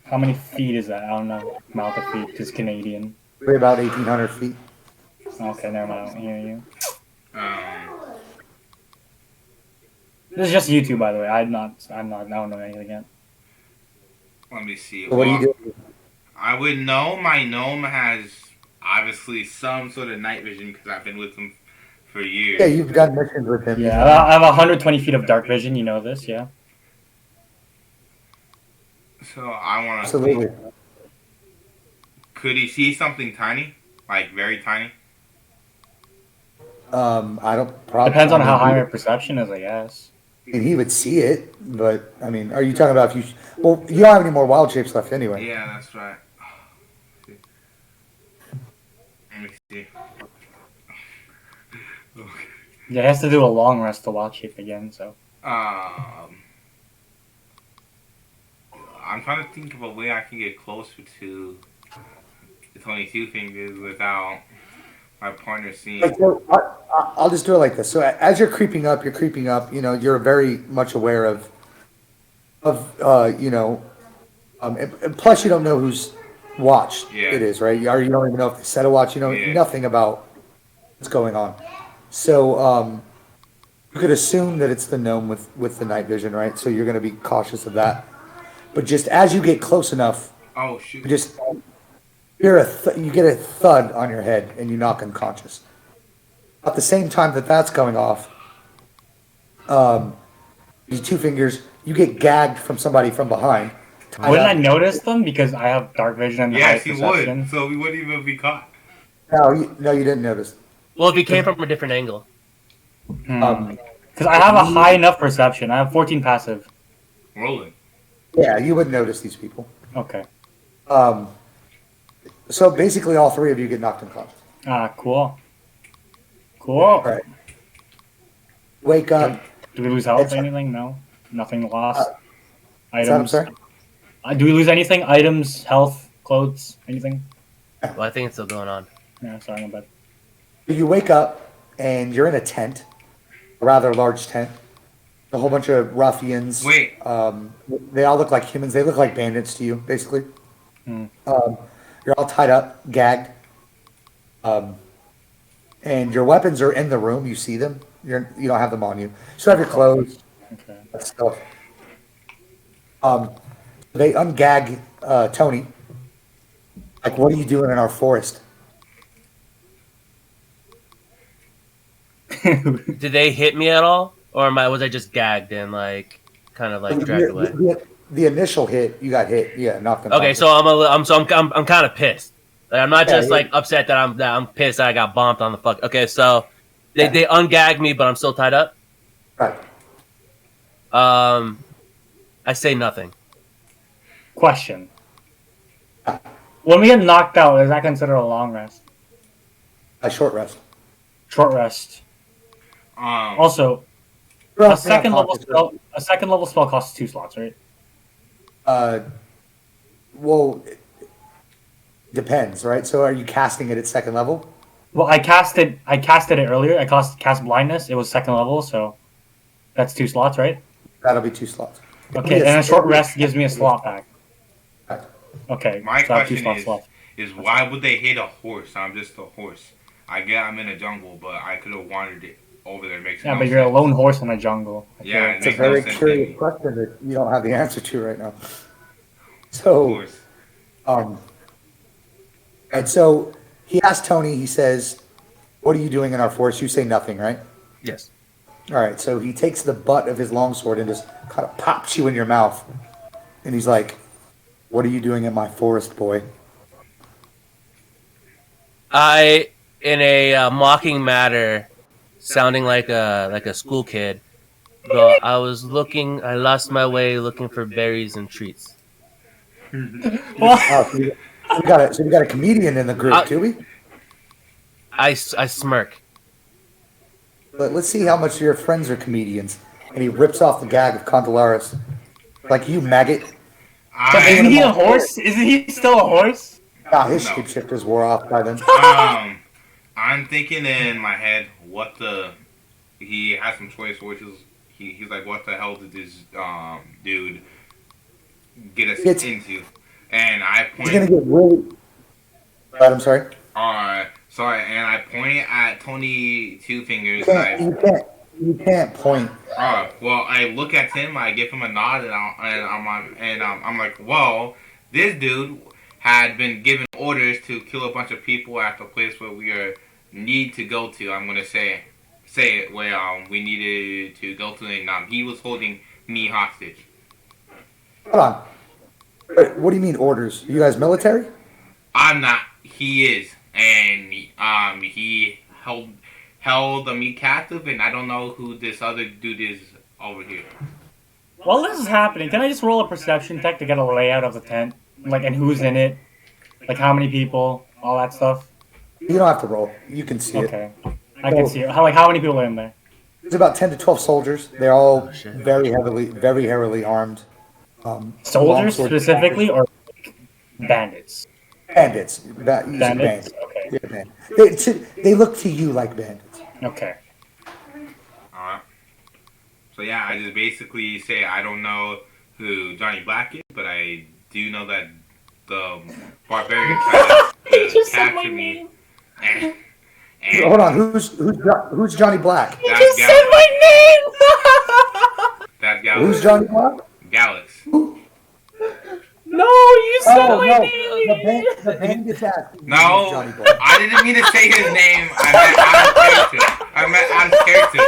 How many feet is that? I don't know. Amount of feet because Canadian. Probably about 1,800 feet. Okay, never mind. I don't hear you. um, This is just YouTube, by the way. I don't know anything yet. let me see. So what do you do? I would know my gnome has obviously some sort of night vision because I've been with him for years. Yeah, you've done missions with him. Yeah, I have 120 feet of dark vision. You know this, yeah. So I want to. Absolutely. Could he see something tiny, like very tiny? I don't probably Depends on how high my perception is, I guess. he would see it, but I mean, are you talking about if you? Well, you don't have any more wild shapes left anyway. Yeah, that's right. Let me see. Yeah, he has to do a long rest to wild shape again. So I'm trying to think of a way I can get closer to the 22 fingers without my partner seeing. Like, so, I'll just do it like this. So as you're creeping up, you know, you're very much aware of you know, and plus you don't know whose watch Yeah. it is, right? You don't even know if they set a watch. You know Yeah. nothing about what's going on. So you could assume that it's the gnome with the night vision, right? So you're going to be cautious of that. But just as you get close enough, Oh shoot! you just you get a thud on your head and you knock unconscious. At the same time that that's going off, these two fingers, you get gagged from somebody from behind. tied wouldn't I up. notice them because I have dark vision and high Yes, he perception? would. So we wouldn't even be caught. No, you didn't notice. Well, if he came from a different angle. Because I have a high enough perception. I have 14 passive. Rolling. Yeah, you would notice these people. Okay. So basically, all three of you get knocked unconscious. Cool. Cool. All right. Wake up. Do we lose health It's- or anything? No. Nothing lost. What's that? I'm Items. sorry. Do we lose anything? Items, health, clothes, anything? Well, I think it's still going on. Yeah, sorry, my bad. You wake up and you're in a tent, a rather large tent. A whole bunch of ruffians. Wait. They all look like humans. They look like bandits to you, basically. Hmm. You're all tied up, gagged. And your weapons are in the room. You see them. You don't have them on you. You still have your clothes, Okay. that stuff. They ungag Tony. Like, what are you doing in our forest? Did they hit me at all, or was I just gagged and kind of dragged away? The initial hit, you got hit. Yeah, knocked Okay, unconscious. so I'm kind of pissed. I'm not Yeah, just yeah. upset that I'm pissed that I got bombed on the fuck. Okay, so they ungagged me, but I'm still tied up. Right. I say nothing. Question. When we get knocked out, is that considered a long rest? A short rest. Short rest. Also, a second level spell costs 2 slots, right? Well, it depends, right? So are you casting it at second level? Well, I casted it earlier. I cast blindness. It was second level, so that's 2 slots, right? That'll be 2 slots. Okay, and a short rest gives me a slot back. Right. Okay, My so I have 2 question slots left. is why would they hit a horse? I'm just a horse. I get I'm in a jungle, but I could have wandered it over there. Makes Yeah, no but you're a sense. lone horse in a jungle. I feel Yeah, like- It's a makes no very sense to curious me. question that you don't have the answer to right now. Of So, course. and so he asked Tony, he says, what are you doing in our forest? You say nothing, right? Yes. All right, so he takes the butt of his longsword and just kind of pops you in your mouth. And he's like, what are you doing in my forest, boy? I, in a mocking manner, sounding like a school kid, go, I lost my way looking for berries and treats. Oh, so we got a comedian in the group, do we? I smirk. But let's see how much your friends are comedians. And he rips off the gag of Condelaris. Like, you maggot. Isn't he a I, horse? Isn't he still a horse? Ah, his No. shapeshifters wore off by then. I'm thinking in my head, he has some choice, which is, he's like, what the hell did this, dude get us It's- into? And I He's gonna point, get really. Right, I'm sorry. sorry, and I point at Tony Two Fingers, You and can't, you can't point. well, I look at him, I give him a nod, and I'm like, well, this dude had been given orders to kill a bunch of people at the place where we need to go to. I'm gonna say it where we needed to go to, and he was holding me hostage. Hold on. Wait, what do you mean orders? You guys military? I'm not. He is, and he held me captive, and I don't know who this other dude is over here. While this is happening, can I just roll a perception check to get a layout of the tent? Like, and who's in it? Like, how many people? All that stuff? You don't have to roll. You can see it. Okay. I can see it. How many people are in there? There's about 10 to 12 soldiers. They're all Oh, shit. very heavily armed. Soldiers longsword specifically, or bandits? bandits. Bandits? Okay. Yeah, bandits. They look to you like bandits. Okay. Alright. So yeah, I just basically say I don't know who Johnny Black is, but I do know that the barbarian tried to capture me. And Hold on, who's Johnny Black? that's my name! That's Who's Gallus. Johnny Black? Gallus. No, you said Oh my no, name! the bandits asked who's No, Johnny Black. I didn't mean to say his name. I meant out of character.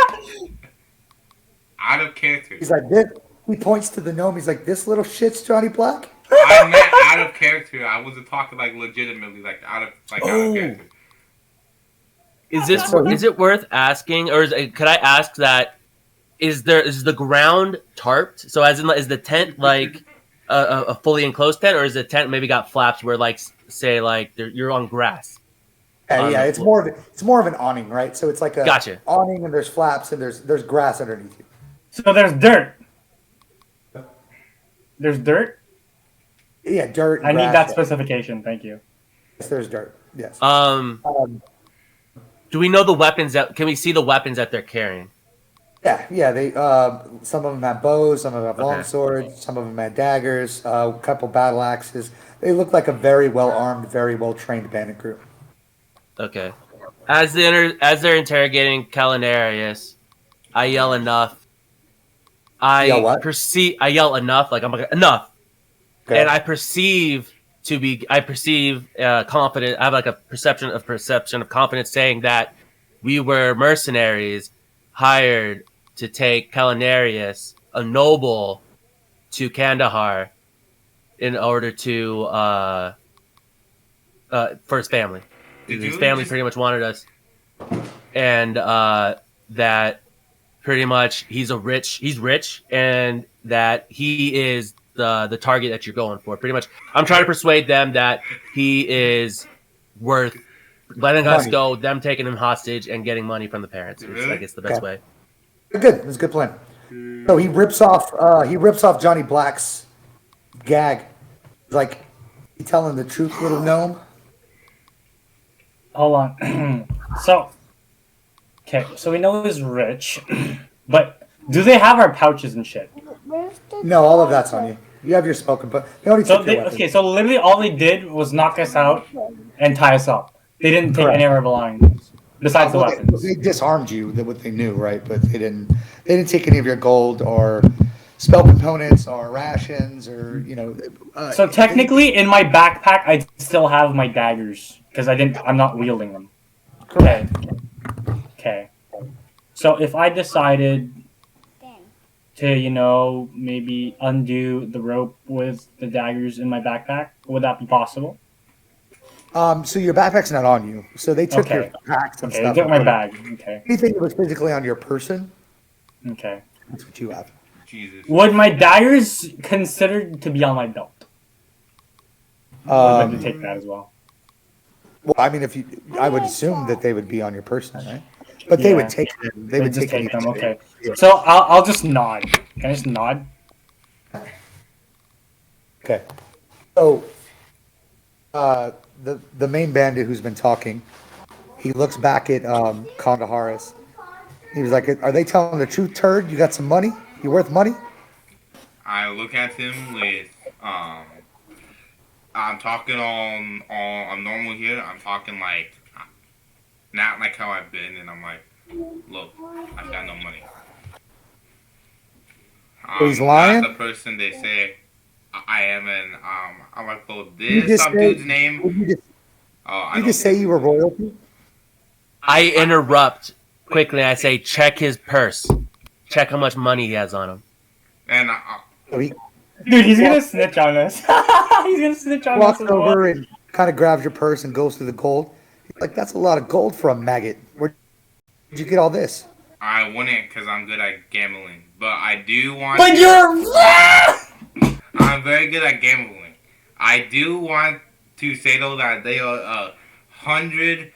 Out of character. He's like this. He points to the gnome. He's like, this little shit's Johnny Black. I meant out of character. I wasn't talking like legitimately, like out of character. Is it worth asking, or could I ask that? Is the ground tarped? So as in, is the tent like a fully enclosed tent, or is the tent maybe got flaps where like say like you're on grass? Yeah, it's more of an awning, right? So it's like a Gotcha. awning, and there's flaps, and there's grass underneath you. So there's dirt. There's dirt? Yeah, dirt. And I need grass, that yeah. specification, thank you. Yes, there's dirt. Yes. Do we know the weapons can we see the weapons that they're carrying? Yeah. They some of them have bows, some of them have long Okay. swords, some of them have daggers, a couple battle axes. They look like a very well armed, very well trained bandit group. Okay. As they're interrogating Calinarius, I yell enough. Yell what? I yell enough, like I'm like enough. Okay. And I perceive confident. I have like a perception of confidence saying that we were mercenaries hired to take Calinarius, a noble, to Kandahar in order to for his family. Did His you family just- pretty much wanted us, and that pretty much he's rich, and that he is the target that you're going for. Pretty much, I'm trying to persuade them that he is worth letting us Money. go, them taking him hostage and getting money from the parents. It's, I Really? guess the best Okay. way. Good. It's a good plan. So he rips off Johnny Black's gag. He's like, you telling the truth, little gnome? Hold on. So we know he's rich, but do they have our pouches and shit? No, all of that's on you. You have your smoking, but they only So took your weapon. so literally all they did was knock us out and tie us up. They didn't take Correct. any of our belongings besides the Well, weapons. They disarmed you, what they knew, right? But they didn't take any of your gold or spell components or rations or So technically, in my backpack, I still have my daggers because I'm not wielding them. Okay. Okay. So if I decided to, maybe undo the rope with the daggers in my backpack, would that be possible? So your backpack's not on you. So they took your Okay. packs and Okay, stuff. get my bag. Okay. Anything that was physically on your person, Okay. that's what you have. Jesus. Would my daggers considered to be on my belt? Or would they take that as well? Well, I mean, I would assume that they would be on your person, right? But they Yeah. would take them. They would just take take them. Okay. Yeah. So I'll just nod. Can I just nod? Okay. So, the main bandit who's been talking, he looks back at Kandaharis. He was like, "Are they telling the truth, turd? You got some money? You worth money?" I look at him with I'm talking on normal here. I'm talking like not like how I've been, and I'm like, look, I've got no money. He's lying? Not the person they say I am, and I'm like, well, You this just some said- dude's name. Would you just, I you don't just say you were royalty? I interrupt quickly. I say, check his purse. Check how much money he has on him. and So he Dude, he's gonna snitch on us. He's gonna snitch on us walks as well. over and kind of grabs your purse and goes through the gold. He's like, "That's a lot of gold for a maggot." Did you get all this? I wouldn't because I'm good at gambling, but I do want. But you're. I'm very good at gambling. I do want to say though that they are 100%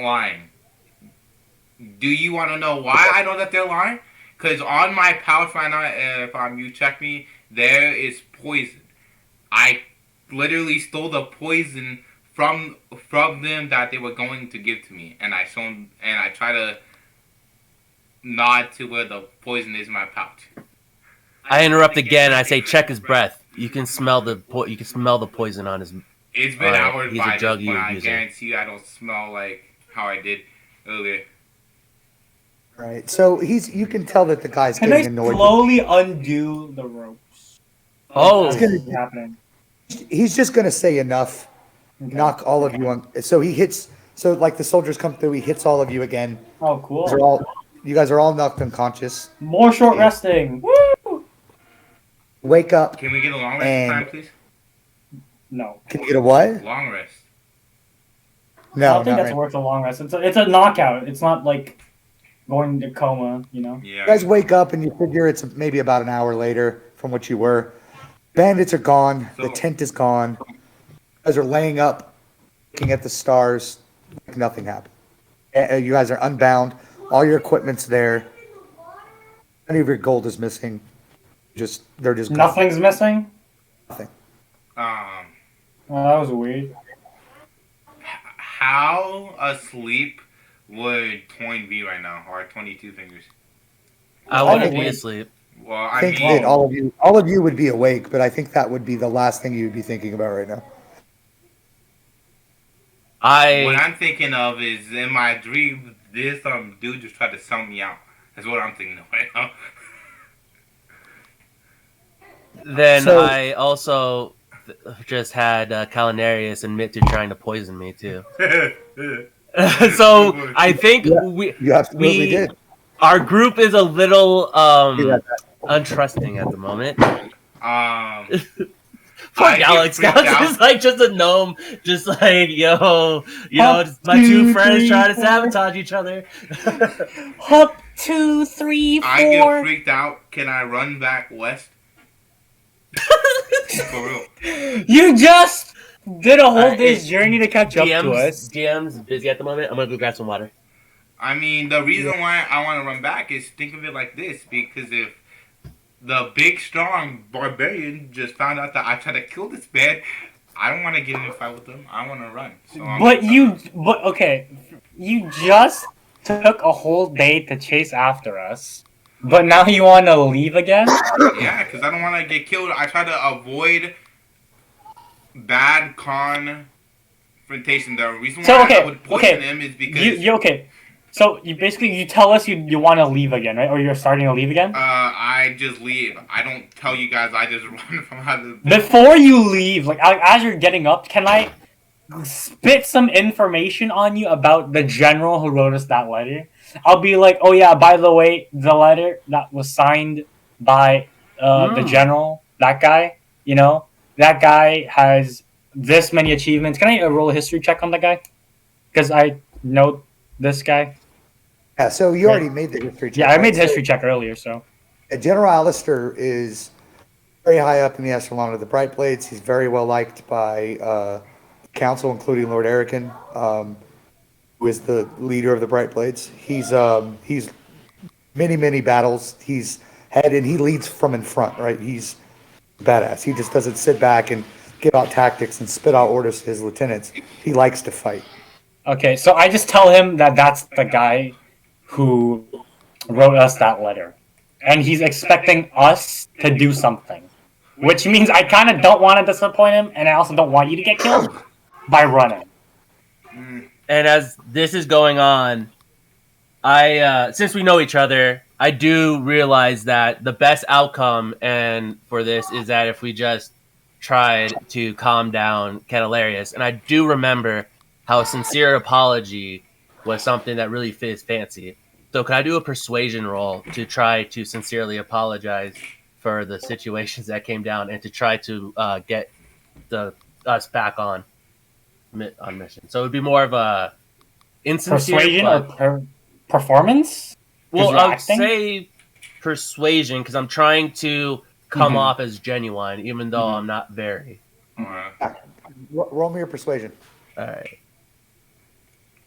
lying. Do you want to know why I know that they're lying? Because on my pouch right now, if you check me, there is poison. I literally stole the poison from them that they were going to give to me, and I show them, and I try to nod to where the poison is in my pouch. I interrupt again. I say, check his breath. You can smell the poison on his. It's been Alright, hours he's a by this drug point. I user. guarantee you I don't smell like how I did earlier. Right. So you can tell that the guy's Can I getting annoyed. slowly undo the ropes? Oh. That's what's happening. He's just going to say enough, Okay. knock all of you on. So he hits. So like the soldiers come through, he hits all of you again. Oh, cool. You guys are all knocked unconscious. More short resting. Woo! Wake up. Can we get a long rest And- time, please? No. Can you get a what? Long rest. I No, don't think not that's right. worth a long rest. It's a knockout. It's not like going to coma, you know? Yeah. You guys wake up and you figure it's maybe about an hour later from what you were. Bandits are gone. The So- tent is gone. You guys are laying up, looking at the stars. Like nothing happened. You guys are unbound. All your equipment's there. None of your gold is missing. They're just gone. Nothing's missing? Nothing. Oh, that was weird. How asleep would Toyn be right now, or 22 fingers? I wouldn't be wait. asleep. Well, I I think mean, that all of you would be awake, but I think that would be the last thing you would be thinking about right now. what I I'm thinking of is in my dream, this dude just tried to sell me out. That's what I'm thinking of right now. then So- I also just had Calinarius admit to trying to poison me too. So I think Yeah. we You absolutely We- did. our group is a little Yeah. untrusting at the moment. Poor I get Alex. freaked Alex out. is like just a gnome, just like just my two friends trying to sabotage each other. Up, 2, 3, 4. I get freaked out. Can I run back west? For real. You just did a whole Alright, day's it's journey to catch up to us. DM's busy at the moment. I'm gonna go grab some water. I mean, the reason why I want to run back is think of it like this, because if the big, strong barbarian just found out that I tried to kill this man, I don't want to get in a fight with them. I want to run. So Okay, you just took a whole day to chase after us, but now you want to leave again? Yeah, because I don't want to get killed. I try to avoid bad confrontation. The reason why So, okay, I would poison okay. him is because You okay? So you tell us you want to leave again, right? Or you're starting to leave again? I just leave. I don't tell you guys. I just run from out of the. Before you leave, like as you're getting up, can I spit some information on you about the general who wrote us that letter? I'll be like, oh yeah, by the way, the letter that was signed by the general, that guy, that guy has this many achievements. Can I roll a history check on that guy? Because I know this guy. Yeah, so you already made the history check. Yeah, I made the right? history check earlier, so. General Alistair is very high up in the echelon of the Bright Blades. He's very well liked by the council, including Lord Erican, who is the leader of the Bright Blades. He's many battles. He's had, and he leads from in front, right? He's badass. He just doesn't sit back and give out tactics and spit out orders to his lieutenants. He likes to fight. Okay, so I just tell him that that's the guy who wrote us that letter. And he's expecting us to do something. Which means I kind of don't want to disappoint him, and I also don't want you to get killed by running. And as this is going on, I since we know each other, I do realize that the best outcome and for this is that if we just tried to calm down Catilarius, and I do remember how a sincere apology was something that really fit his fancy. So can I do a persuasion roll to try to sincerely apologize for the situations that came down and to try to get us back on mission? So it would be more of a insincere, Persuasion but- or performance. Well, you're I would acting? say persuasion because I'm trying to come Mhm. off as genuine, even though Mhm. I'm not very. Alright. Roll me your persuasion. All right.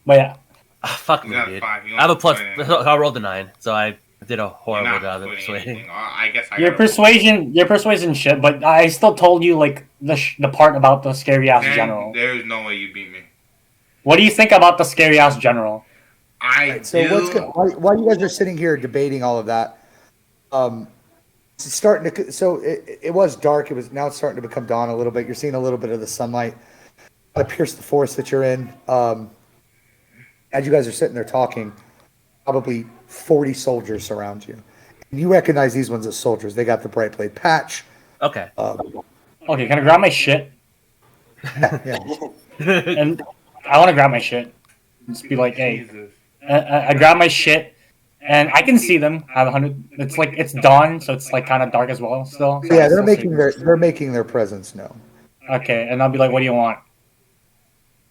But yeah, Fuck You me, got a dude. 5. You I have a don't plus. put in- I rolled a 9, so I did a You're horrible not job at putting persuading. anything. I guess I your gotta- persuasion shit. But I still told you like the part about the scary ass Then general. there's no way you beat me. What do you think about the scary ass general? I Right, so do. while you guys are sitting here debating all of that, it's starting to. So it was dark. Now it's starting to become dawn a little bit. You're seeing a little bit of the sunlight pierce the forest that you're in. As you guys are sitting there talking, probably 40 soldiers surround you. And you recognize these ones as soldiers. They got the bright blade patch. Okay. Okay, can I grab my shit? Yeah. And I want to grab my shit. Just be like, hey, Jesus. I grab my shit, and I can see them. I have 100. It's like it's dawn, so it's like kind of dark as well. Still. So I Yeah, they're still see making their presence known. Okay, and I'll be like, what do you want?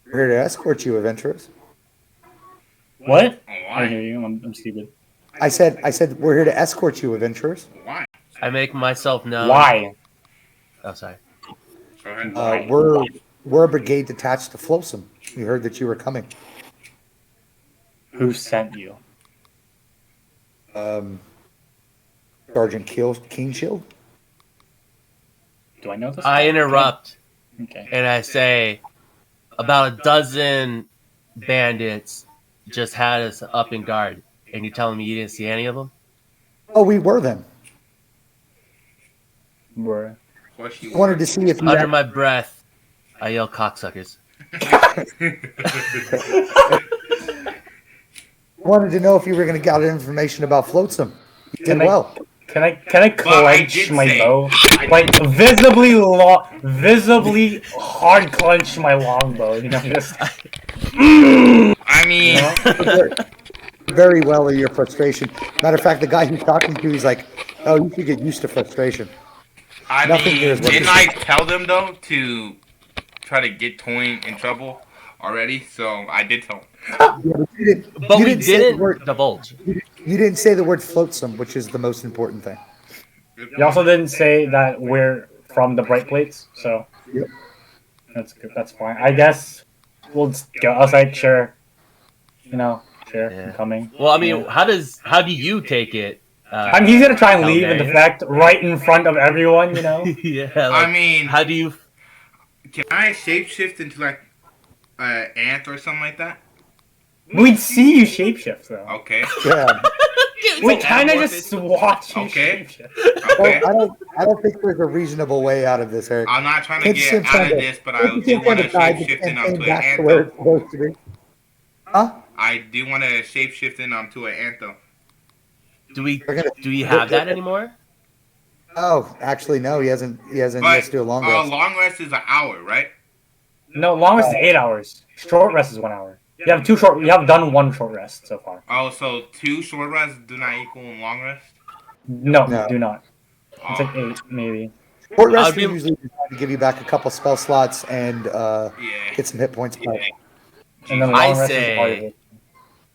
We're here to escort you, adventurers. What? Oh, I why? hear you. I'm stupid. I said we're here to escort you, adventurers. Why? I make myself known. Why? Oh, sorry. Go ahead. We're a brigade detached to Flosum. We heard that you were coming. Who sent you? Sergeant Kingshield. Do I know this? I guy? interrupt Okay. and I say, about a dozen bandits just had us up in guard, and you're telling me you didn't see any of them? Oh, we were then. Bruh. Of course you I wanted to see if you Under had, my breath, I yell, cocksuckers. wanted to know if you were going to gather information about Flotsam. You did Can I- well. Can I Well, I clench did my say- bow? Like visibly hard clench my longbow. You know, just I mean, Very well of your frustration. Matter of fact, the guy who's talking to you, he's like, "Oh, you should get used to frustration." Nothing here is what didn't this I is. tell them though to try to get Toyin in trouble already? So I did tell them. Yeah, but you didn't. But you we didn't say the didn't word. divulge. You didn't say the word flotsam, which is the most important thing. you also didn't say that we're from the bright plates, so Yep. that's good. That's fine. I guess we'll just go. I was like, sure. You know, sure. Yeah. I'm coming. Well, I mean, Yeah. how do you take it? I mean, he's gonna try and leave in okay. defect right in front of everyone. You know. Yeah, I like, mean, how do you? can I shapeshift into like an ant or something like that? We'd see you shapeshift though. Okay. Yeah. We kind of just watch you Okay. shapeshift. Okay. Well, I don't think there's a reasonable way out of this, Eric. I'm not trying to Can't get you out find of it? this, but Can't I you do find want a to guide that shapeshift can in onto aim an back ant to where it's though. supposed to be? Huh? I do want to shapeshift in onto an ant though. Do we We're gonna- do we have that anymore? Oh, actually, no. He hasn't. He has But to do a long rest. long rest is an hour, right? No, longest is 8 hours. Short rest is 1 hour. You have 2 short. You have done 1 short rest so far. Oh, so 2 short rests do not equal long rest? No, No. do not. It's like Oh, 8 maybe. Short rest I'd be- is usually designed to give you back a couple spell slots and yeah. get some hit points back. And then I long rest say- is part of it.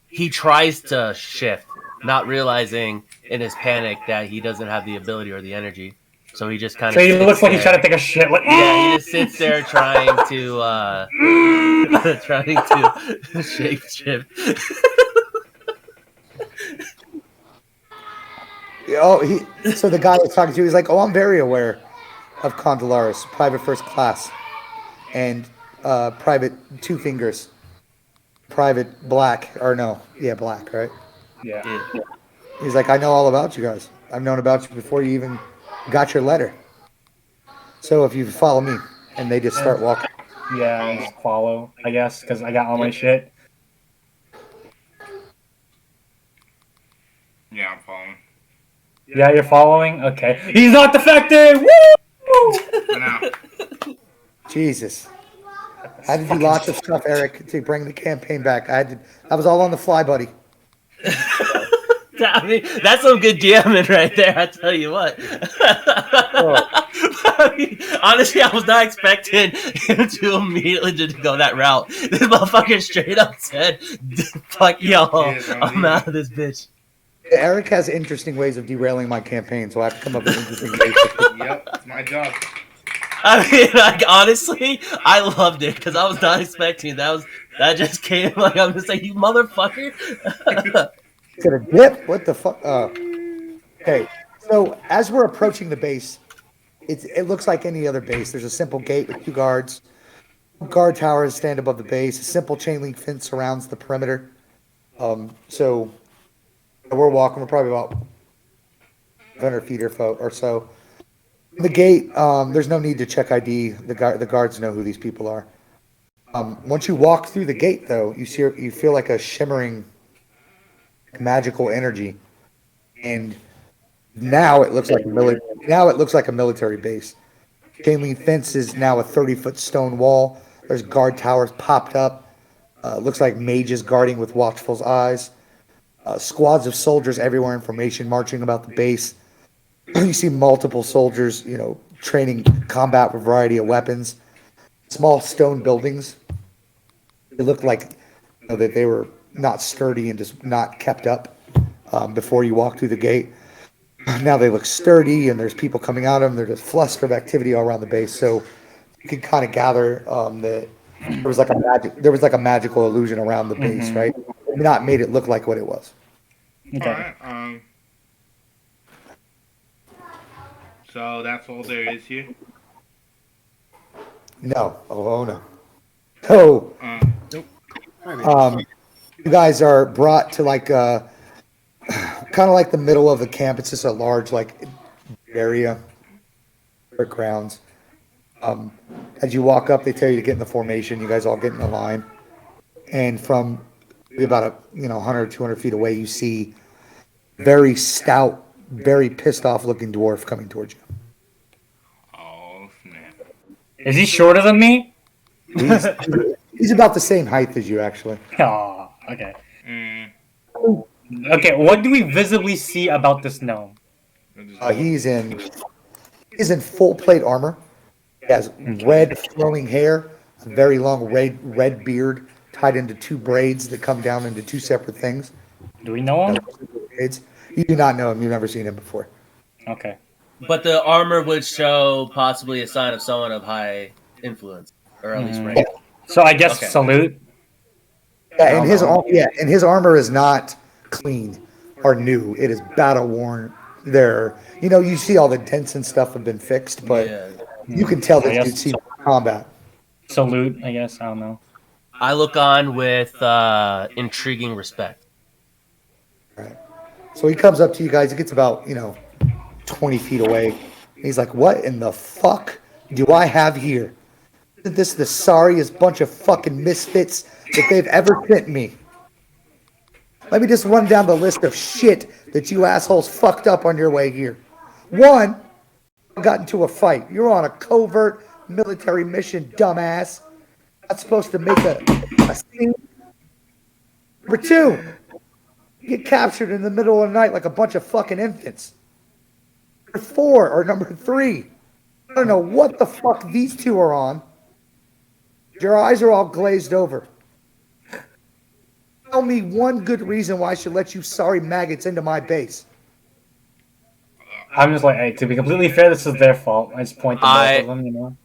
He tries to shift, not realizing in his panic that he doesn't have the ability or the energy. So he just kind of. So he looks like he's trying to take a shit. Like, Yeah, he just sits there trying to trying to shape shift. So the guy I was talking to, he's like, "Oh, I'm very aware of Condelaris, Private First Class, and Private Two Fingers, Private Black, or no, yeah, Black, right?" yeah. He's like, "I know all about you guys. I've known about you before you even got your letter. So if you follow me," and they just start walking. Yeah, I just follow, I guess, because I got all my shit. Yeah, I'm following. Yeah, you're following? Okay. He's not defective! Woo! For now. Jesus. I had to do lots of stuff, Eric, to bring the campaign back. I was all on the fly, buddy. I mean, that's some good DMing right there. I tell you what. Honestly, I was not expecting him to immediately just go that route. This motherfucker straight up said, "Fuck y'all, Yes, I'm I'm leaving. out of this bitch." Eric has interesting ways of derailing my campaign, so I have to come up with interesting ways. Yep, it's my job. I mean, like honestly, I loved it because I was not expecting that just came like I'm just like you motherfucker. Is it a dip? What the fuck? Okay, so as we're approaching the base, it looks like any other base. There's a simple gate with 2 guards. Guard towers stand above the base. A simple chain link fence surrounds the perimeter. So we're walking. We're probably about 100 feet or so. The gate. There's no need to check ID. The guards know who these people are. Once you walk through the gate, though, you feel like a shimmering, magical energy, and now it looks like a military base. Chain link fence is now a 30-foot stone wall. There's guard towers popped up. Looks like mages guarding with watchful eyes. Squads of soldiers everywhere, information marching about the base. You see multiple soldiers, training combat with a variety of weapons. Small stone buildings. It looked like that they were not sturdy and just not kept up before you walk through the gate. Now they look sturdy, and there's people coming out of them. There's a fluster of activity all around the base, so you can kind of gather that there was like a magical illusion around the base, right? Not made it look like what it was. Okay. Alright, so that's all there is here? No, oh no. So, you guys are brought to like kind of like the middle of the camp. It's just a large area, brick grounds. As you walk up, they tell you to get in the formation. You guys all get in the line, and from about 100 200 feet away, you see very stout, very pissed off looking dwarf coming towards you. Oh, snap. Is he shorter than me? He's about the same height as you, actually. Oh, okay. Mm. Okay, what do we visibly see about this gnome? He's in full plate armor. He has red flowing hair, a very long red beard tied into 2 braids that come down into 2 separate things. Do we know him? Braids. You do not know him. You've never seen him before. Okay. But the armor would show possibly a sign of someone of high influence, or at least rank. So I guess Okay. salute. Yeah, and his armor is not clean or new. It is battle worn. You see all the dents and stuff have been fixed, but Yeah. you can tell that I guess you've seen combat. Salute, I guess. I don't know. I look on with intriguing respect. Right. So he comes up to you guys. He gets about 20 feet away. And he's like, "What in the fuck do I have here? Isn't this the sorriest bunch of fucking misfits that they've ever sent me? Let me just run down the list of shit that you assholes fucked up on your way here. 1, got into a fight. You're on a covert military mission, dumbass. Not supposed to make a scene. Number 2, you get captured in the middle of the night like a bunch of fucking infants. Number 3, I don't know what the fuck these 2 are on. Your eyes are all glazed over. Tell me one good reason why I should let you sorry maggots into my base." I'm just like, hey, to be completely fair, this is their fault. I just point to both of them,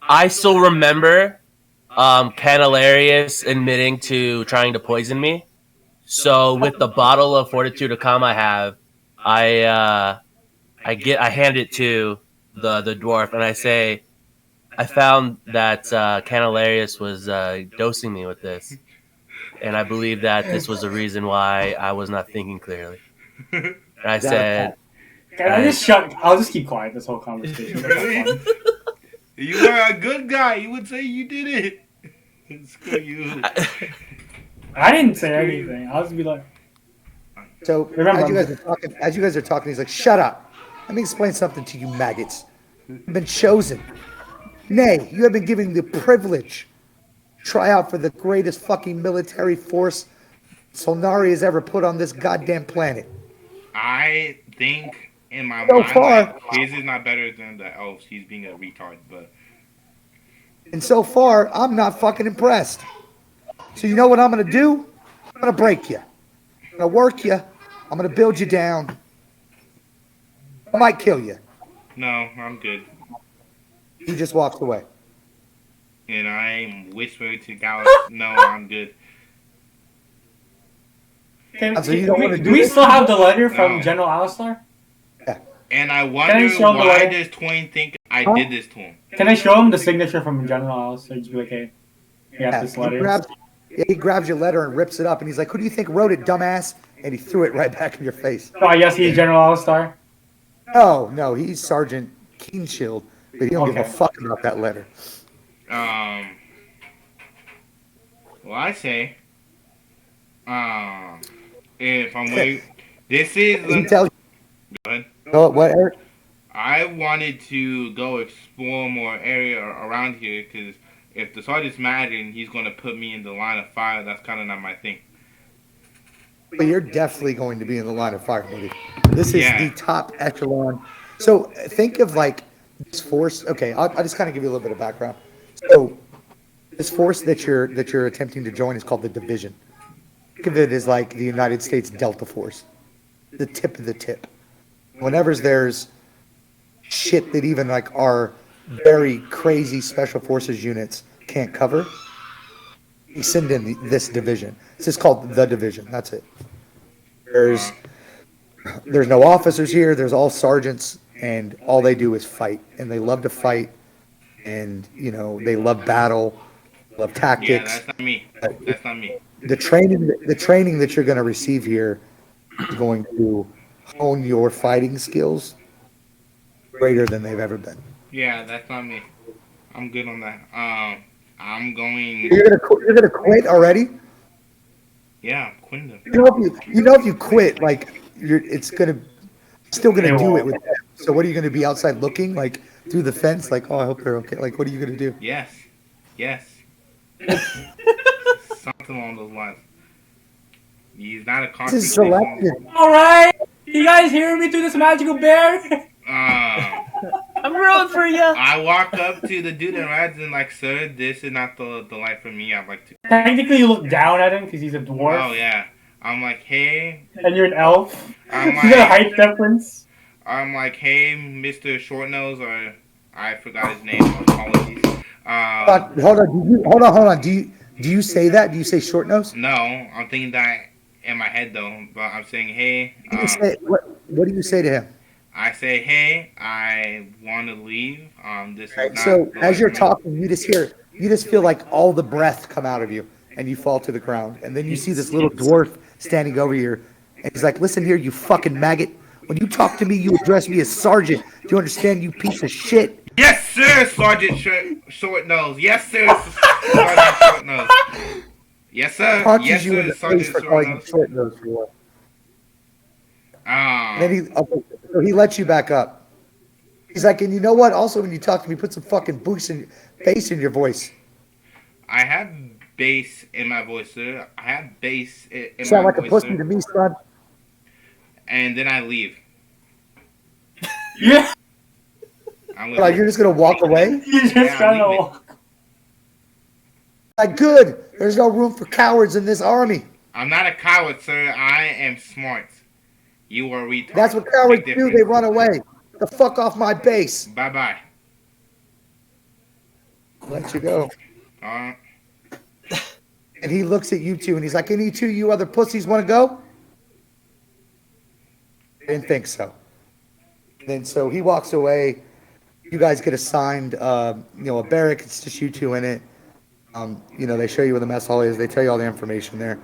I still remember Canalarius admitting to trying to poison me. So with the bottle of Fortitude of Calm I have, I hand it to the dwarf and I say, I found that Canalarius was dosing me with this, and I believe that this was the reason why I was not thinking clearly. And I said, Can I just shut? I'll just keep quiet this whole conversation. Really? You are a good guy. You would say you did it. Screw you. I didn't say anything. I'll just be like, So Remember, as you guys are talking, he's like, "Shut up. Let me explain something to you maggots. You've been chosen. Nay, you have been given the privilege to try out for the greatest fucking military force Solnari has ever put on this goddamn planet. I think in my So mind, far- like, his is not better than the elves. He's being a retard, but And so far, I'm not fucking impressed. So you know what I'm gonna do? I'm gonna break you. I'm gonna work you. I'm gonna build you down. I might kill you. no, I'm good. He just walks away. And I'm whispering to Gallus, no, I'm good. So you don't wanna do do we this? still have the letter from No. General Alistar? And I I wonder show him the why letter? does Twain think I Huh? did this to him? Can I show him the signature from General Alistar? Just be like, hey, you got Yeah, this he letter. grabs your letter and rips it up, and he's like, "Who do you think wrote it, dumbass?" And he threw it right back in your face. Oh, yes, he's General Alistar. No, he's Sergeant Keenshield, but he don't give a Okay. fuck about that letter. Well, I say, if I'm waiting, this is. He tells Go ahead. you, oh, what, Eric? I wanted to go explore more area around here because if the sergeant's mad and he's gonna put me in the line of fire, that's kind of not my thing. But you're definitely going to be in the line of fire, buddy. This is Yeah. the top echelon. So think of like this force. Okay, I'll just kind of give you a little bit of background. So this force that you're attempting to join is called the Division. Think of it as like the United States Delta Force, the tip of the tip. Whenever there's shit that even like our very crazy special forces units can't cover, you send in this division. This is called the Division. That's it. There's no officers here. There's all sergeants, and all they do is fight, and they love to fight, and you know they love battle, love Yeah, tactics. that's not me. That's not me. The training that you're going to receive here is going to hone your fighting skills greater than they've ever been. Yeah, that's not me. I'm good on that. I'm going. You're gonna quit already. Yeah, Quindom. You know if you quit, like it's gonna still gonna do it with them. So what are you gonna be outside looking like through the fence? Like, oh, I hope they're okay. Like, what are you gonna do? Yes. Something along those lines. He's not a This is confrontation. selected. All right, you guys hear me through this magical bear? I'm rooting for you. I walk up to the dude in reds and like, sir, this is not the life for me. I'd like to. Technically, you look down at him because he's a dwarf, Oh yeah. I'm like, hey. and you're an elf. I'm You got a like, height difference. hey, Mr. Shortnose, or I forgot his name. Apologies. Hold on. Do you say that? Do you say short nose? No, I'm thinking that in my head though. But I'm saying, hey. What do you say to him? I say, hey, I want to leave. This is not. So the as life you're for me. talking, you just feel like all the breath come out of you, and you fall to the ground. And then you see this little dwarf standing over here, and he's like, "Listen here, you fucking maggot. When you talk to me, you address me as sergeant. Do you understand, you piece of shit?" Yes, sir, Sergeant Short Nose. Yes, sir, Sergeant Short Nose. Yes, sir. Punches Yes, you in sir, the face Sergeant for Short calling you Nose. short nose for what? Then so he lets you back up. He's like, and you know what? Also, when you talk to me, put some fucking bass in your voice. I have bass in my voice, sir. I have bass in You my sound like a voice, pussy sir. to me, son. And then I leave. Yeah, I'm Like, you're just gonna walk away? you just Yeah, trying to leave it. walk. Like, good. There's no room for cowards in this army. I'm not a coward, sir. I am smart. You are retarded. That's what cowards Big do. They difference. run away. The fuck off my base. Bye-bye. Let you go. Uh, And he looks at you two and he's like, any two you other pussies want to go? Didn't think so. Then so he walks away. You guys get assigned, a barrack. It's just you two in it. They show you where the mess hall is. They tell you all the information there.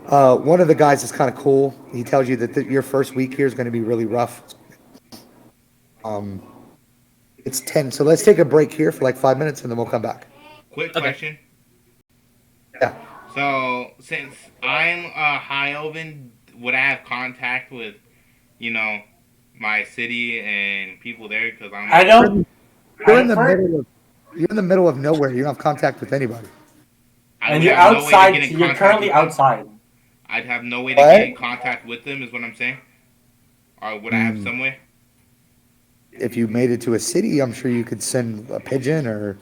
One of the guys is kind of cool. He tells you that your first week here is going to be really rough. It's 10. So let's take a break here for like 5 minutes and then we'll come back. quick question. Yeah. So, since I'm a High Elven, would I have contact with, my city and people there? Because I'm. I know. You're in the middle of nowhere. You don't have contact with anybody. I And would you're have no way to outside. get in You're contact currently with them. outside. I'd have no way to What? get in contact with them, is what I'm saying. Or would I have some way? if you made it to a city, I'm sure you could send a pigeon or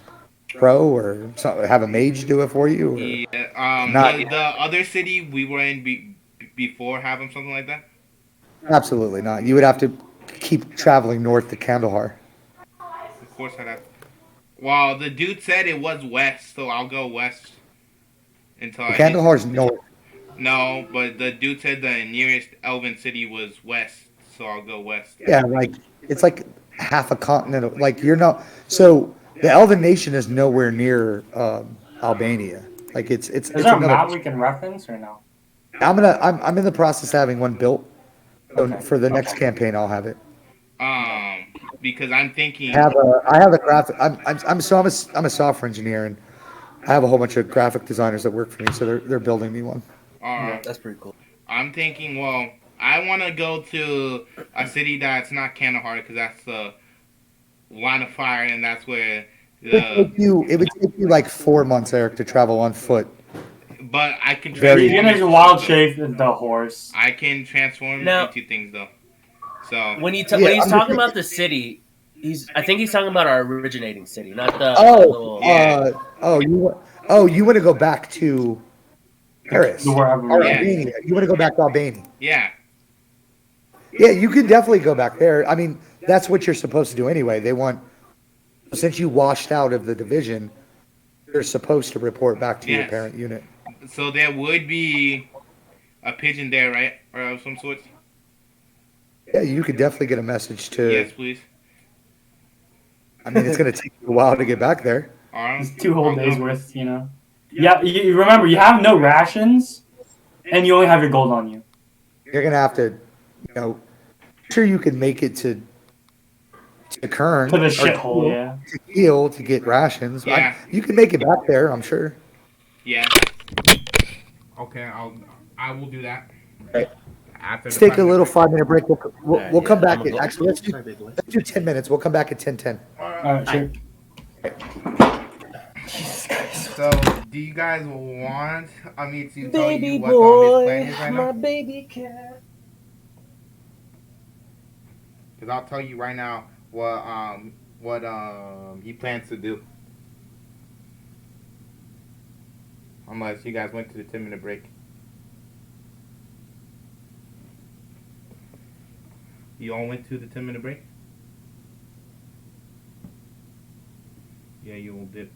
pro or have a mage do it for you. Or Yeah. not The other city we were in before having something like that. absolutely not. You would have to keep traveling north to Kandahar. Of course, I'd have. Well, the dude said it was west, so I'll go west until I hit. Kandahar's north. No, but the dude said the nearest elven city was west, so I'll go west. Yeah, like it's like half a continent. Like you're not. So the Elven Nation is nowhere near Albania. Like it's Is there a another. map we can reference or no? I'm in the process of having one built. So Okay. for the next campaign, I'll have it. Because I'm thinking. I have a graphic. I'm a software engineer, and I have a whole bunch of graphic designers that work for me. So they're building me one. That's pretty cool. I'm thinking. Well, I want to go to a city that's not Kandahar because that's the line of fire, and that's where It would take you like 4 months, Eric, to travel on foot. But I can Very- You're transform. gonna do wild shape the horse. I can transform Now- into things though. So When Yeah, when he's I'm talking just- about the city, I think he's talking about our originating city, not the Oh, little. Yeah. you want to go back to Paris To wherever or we're Yeah. at. Albania? You want to go back to Albania? yeah, Yeah, you could definitely go back there. I mean, that's what you're supposed to do anyway. They want, since you washed out of the division, you're supposed to report back to your Yes. parent unit. so there would be a pigeon there, right, or of some sort. Yeah, you could definitely get a message to. Yes, please. I mean, it's going to take you a while to get back there. All right. It's 2 whole I'll days go. worth, you know. Yeah, you remember you have no rations, and you only have your gold on you. You're going to have to, sure you can make it to Kern To the or shithole, yeah. to Kiel to get rations. Yeah. You can make it back there, I'm sure. Yeah. Okay, I will do that. Right. After Let's the take a little 5-minute break. We'll come back. I'm gonna go. Actually, let's do 10 minutes. We'll come back at 10:10. Alright, sure. So, do you guys want me to tell Baby you what boy, his plan is right my now? baby cat. Because I'll tell you right now what he plans to do. Unless you guys went to the 10-minute break. You all went to the 10-minute break? Yeah, you all did.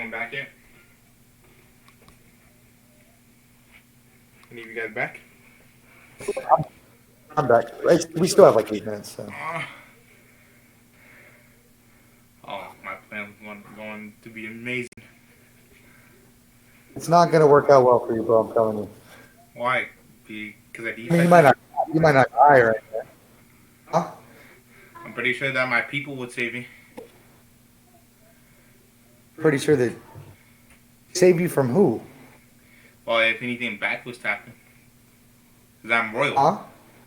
anyone back yet? Any of you guys back? I'm back. We still have like 8 minutes. So. Oh, my plan was going to be amazing. It's not going to work out well for you, bro. I'm telling you. Why? Because I I mean, you might not die or anything. Huh? I'm pretty sure that my people would save me. Pretty sure that save you from who? Well, if anything bad was to happen. Because I'm royal. Huh?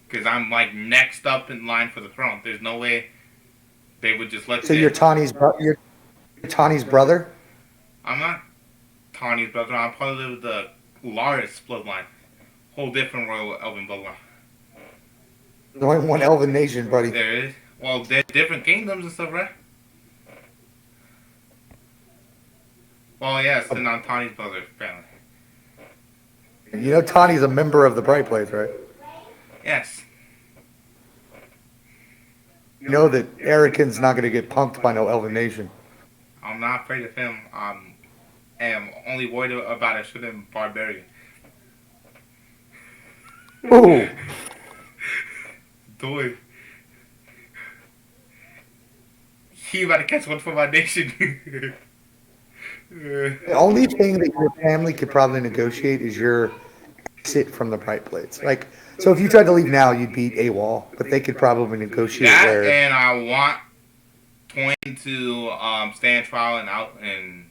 Because I'm like next up in line for the throne. There's no way they would just let So me. you're Tawny's brother? I'm not Tawny's brother. I'm part of the Laris bloodline. Whole different royal elven bloodline. There's only one elven nation, buddy. There is. Well, there's different kingdoms and stuff, right? Well, yes, and I'm Tawny's brother, apparently. You know Tawny's a member of the Bright Blades, right? Yes. You know that Erican's not going to get punked by no elven nation. I'm not afraid of him. I am only worried about a certain barbarian. Ooh. Boy. He about to catch one for my nation. The only thing that your family could probably negotiate is your exit from the Bright Blades. Like, so if you tried to leave now, you'd beat AWOL, but they could probably negotiate That where. and I want Twain to stand trial in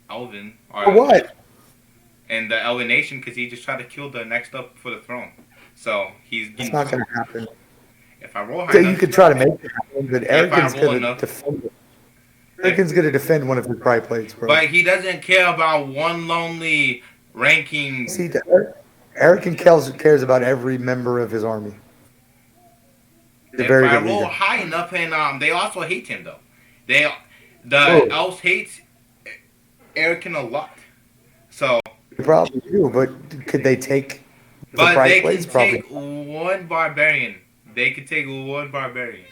Elven. For what? And the Elven Nation because he just tried to kill the next up for the throne. So he's It's getting. not going to happen. If I roll high So enough, you could try to make it happen, but Erican's roll going to enough. defend it. Erican's going to defend one of his Bright Blades, bro. But he doesn't care about one lonely ranking. See, Erican cares about every member of his army. He's a If very I good roll leader. high enough, and they also hate him though. The Oh. elves hates Erican a lot. So, They probably do, but could they take the but Bright they Blades? can Probably. take one barbarian. They could take one barbarian.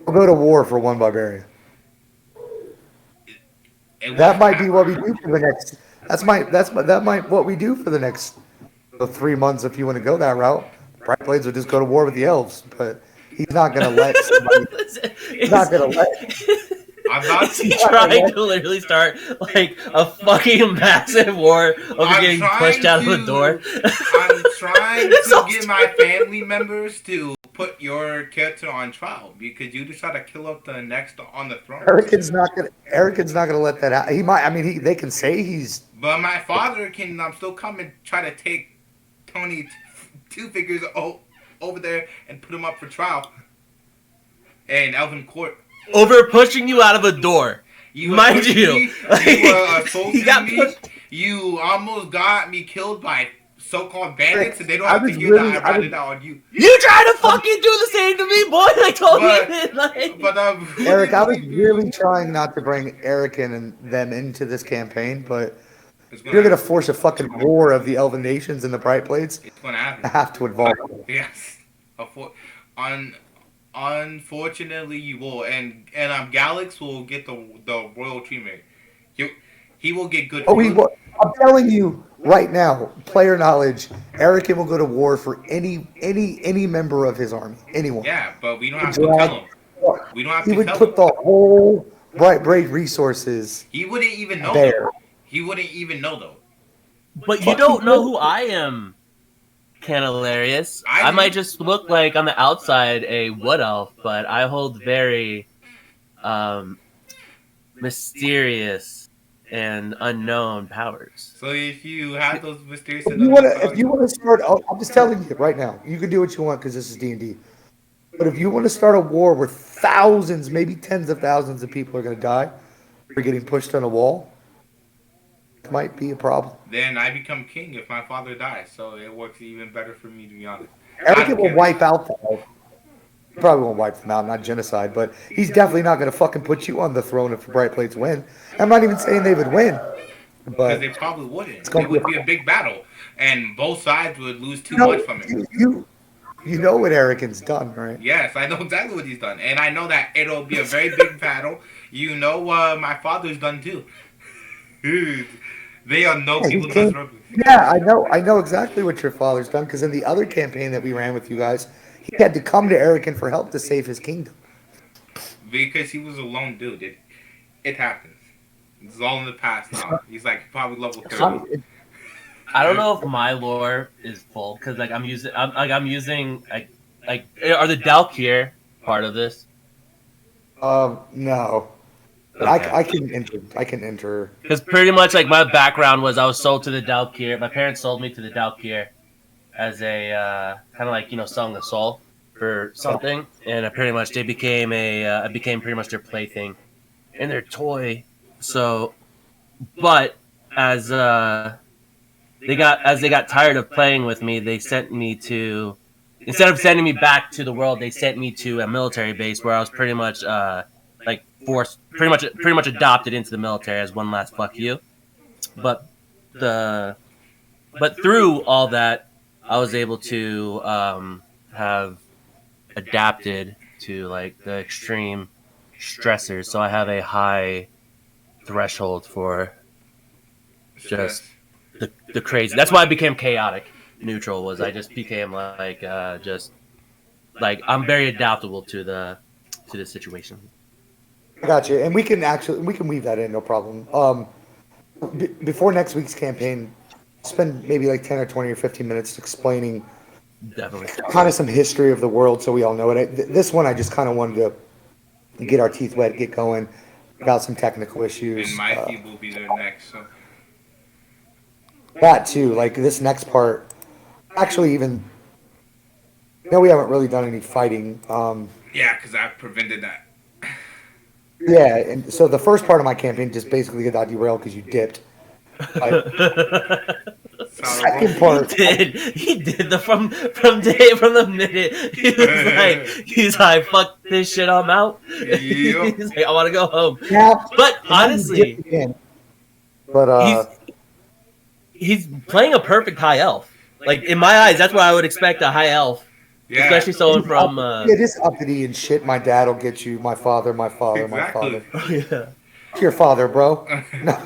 We'll go to war for one barbarian. It That won't might be happen. what we do for the next. That might what we do for the next 3 months if you want to go that route. Bright Blades will just go to war with the elves, but he's not going to let somebody. He's not going to let. I'm not. Is he trying to literally start like a fucking massive war over I'm getting trying pushed out of a to- door? I'm trying It's to all get my family members to put your character on trial because you just try to kill up the next on the throne. Erican's not going to let that happen. He might. I mean, they can say he's. But my father can still come and try to take Tony Two Figures over there and put him up for trial in Elven Court. Over pushing you out of a door. You Mind pushed you, me, like, you were assaulting he got me. pushed- You almost got me killed by so-called bandits, and they don't I have to was hear really- that I I ran was- it out on you. You trying to fucking do the same to me, boy? I told you. Like, But Eric, I was really trying not to bring Erican and them into this campaign, but It's you're going to force a fucking war of the Elven Nations and the Bright Blades. It's gonna I happen. have to involve them. Yes. Unfortunately, you will, and Galax will get the royal treatment. He will get good. Oh, food. I'm telling you right now, player knowledge. Erican will go to war for any member of his army, anyone. Yeah, but we don't have to tell him. We don't have He to would tell put him. the whole Bright Blade resources He wouldn't even know. there. Though. He wouldn't even know though. but you don't know who I am, Canalarius. I I do. might just look like on the outside a wood elf, but I hold very mysterious and unknown powers. So if you have those mysterious, If you want to start, I'm just telling you right now, you can do what you want because this is D&D. But if you want to start a war where thousands, maybe tens of thousands of people are going to die for getting pushed on a wall, it might be a problem. then I become king if my father dies. So it works even better for me, to be honest. Erican will wipe out the elf. He probably won't wipe them out, not genocide, but he's definitely not going to fucking put you on the throne if the Bright Blades win. I'm not even saying they would win, Because but they probably wouldn't. gonna It would be be a big battle, and both sides would lose too no, much from it. you know what Erican's done, right? Yes, I know exactly what he's done, and I know that it'll be a very big battle. You know what my father's done too. Dude, they are no Yeah, he people came- disrupted. Yeah, I know exactly what your father's done because in the other campaign that we ran with you guys, he had to come to Erican for help to save his kingdom. Because he was a lone dude. It happens. It's all in the past now. He's like probably level 30. I don't know if my lore is full because like I'm using like are the Dalkir part of this? No. But Okay. I can enter. I can enter. Because pretty much like my background was I was sold to the Dalkir. My parents sold me to the Dalkir as a kind of like selling the soul for something, and pretty much they became I became pretty much their plaything and their toy. So, but as they got tired of playing with me, they sent me to instead of sending me back to the world, they sent me to a military base where I was pretty much like forced, pretty much adopted into the military as one last fuck you. But the but through all that, I was able to have adapted to like the extreme stressors. So I have a high threshold for just the crazy. That's why I became chaotic neutral. Was I just became like just like I'm very adaptable to the situation. I got you, and we can weave that in, no problem. Before next week's campaign, spend maybe like 10 or 20 or 15 minutes explaining Definitely. kind of some history of the world, so we all know it. This one, I just kind of wanted to get our teeth wet, get going about some technical issues. And Mikey will be there next. So That too, like this next part, actually, even no, we haven't really done any fighting. yeah, because I prevented that. Yeah, and so the first part of my campaign just basically got derailed because you dipped. Like, second part, He did the from the minute he's like fuck this shit, I'm out. Yep. He's like, I want to go home. yeah, But and then you honestly, dipped again. But he's playing a perfect high elf. Like in my eyes, that's what I would expect a high elf, Yeah. especially someone from. yeah, just uppity and shit. My dad will get you. My father, my father, my Exactly. father. Yeah. Your father, bro. No,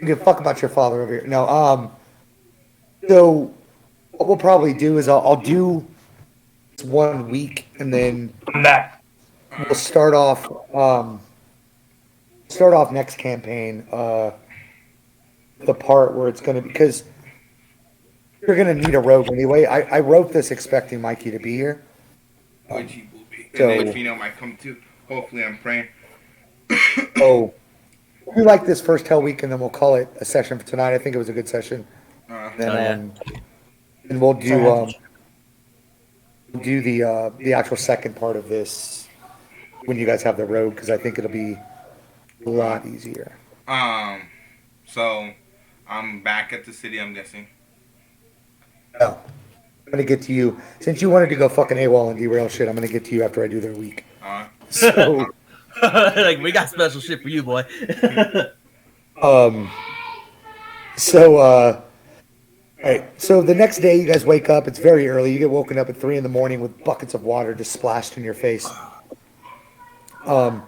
you give a fuck about your father over here. No, so what we'll probably do is I'll do this 1 week, and then I'm back. we'll start off next campaign. The part where it's going to because you're going to need a rogue anyway. I wrote this expecting Mikey to be here. Which he will be. So- And then Trino might come too. Hopefully, I'm praying. Oh, we like this first Hell Week, and then we'll call it a session for tonight. I think it was a good session. Then, and we'll do the actual second part of this when you guys have the road, because I think it'll be a lot easier. So I'm back at the city. I'm guessing. Oh, I'm gonna get to you since you wanted to go fucking AWOL and derail shit. I'm gonna get to you after I do their week. So, Like we got special shit for you, boy. all right. So the next day, you guys wake up. It's very early. You get woken up at 3 a.m. with buckets of water just splashed in your face. So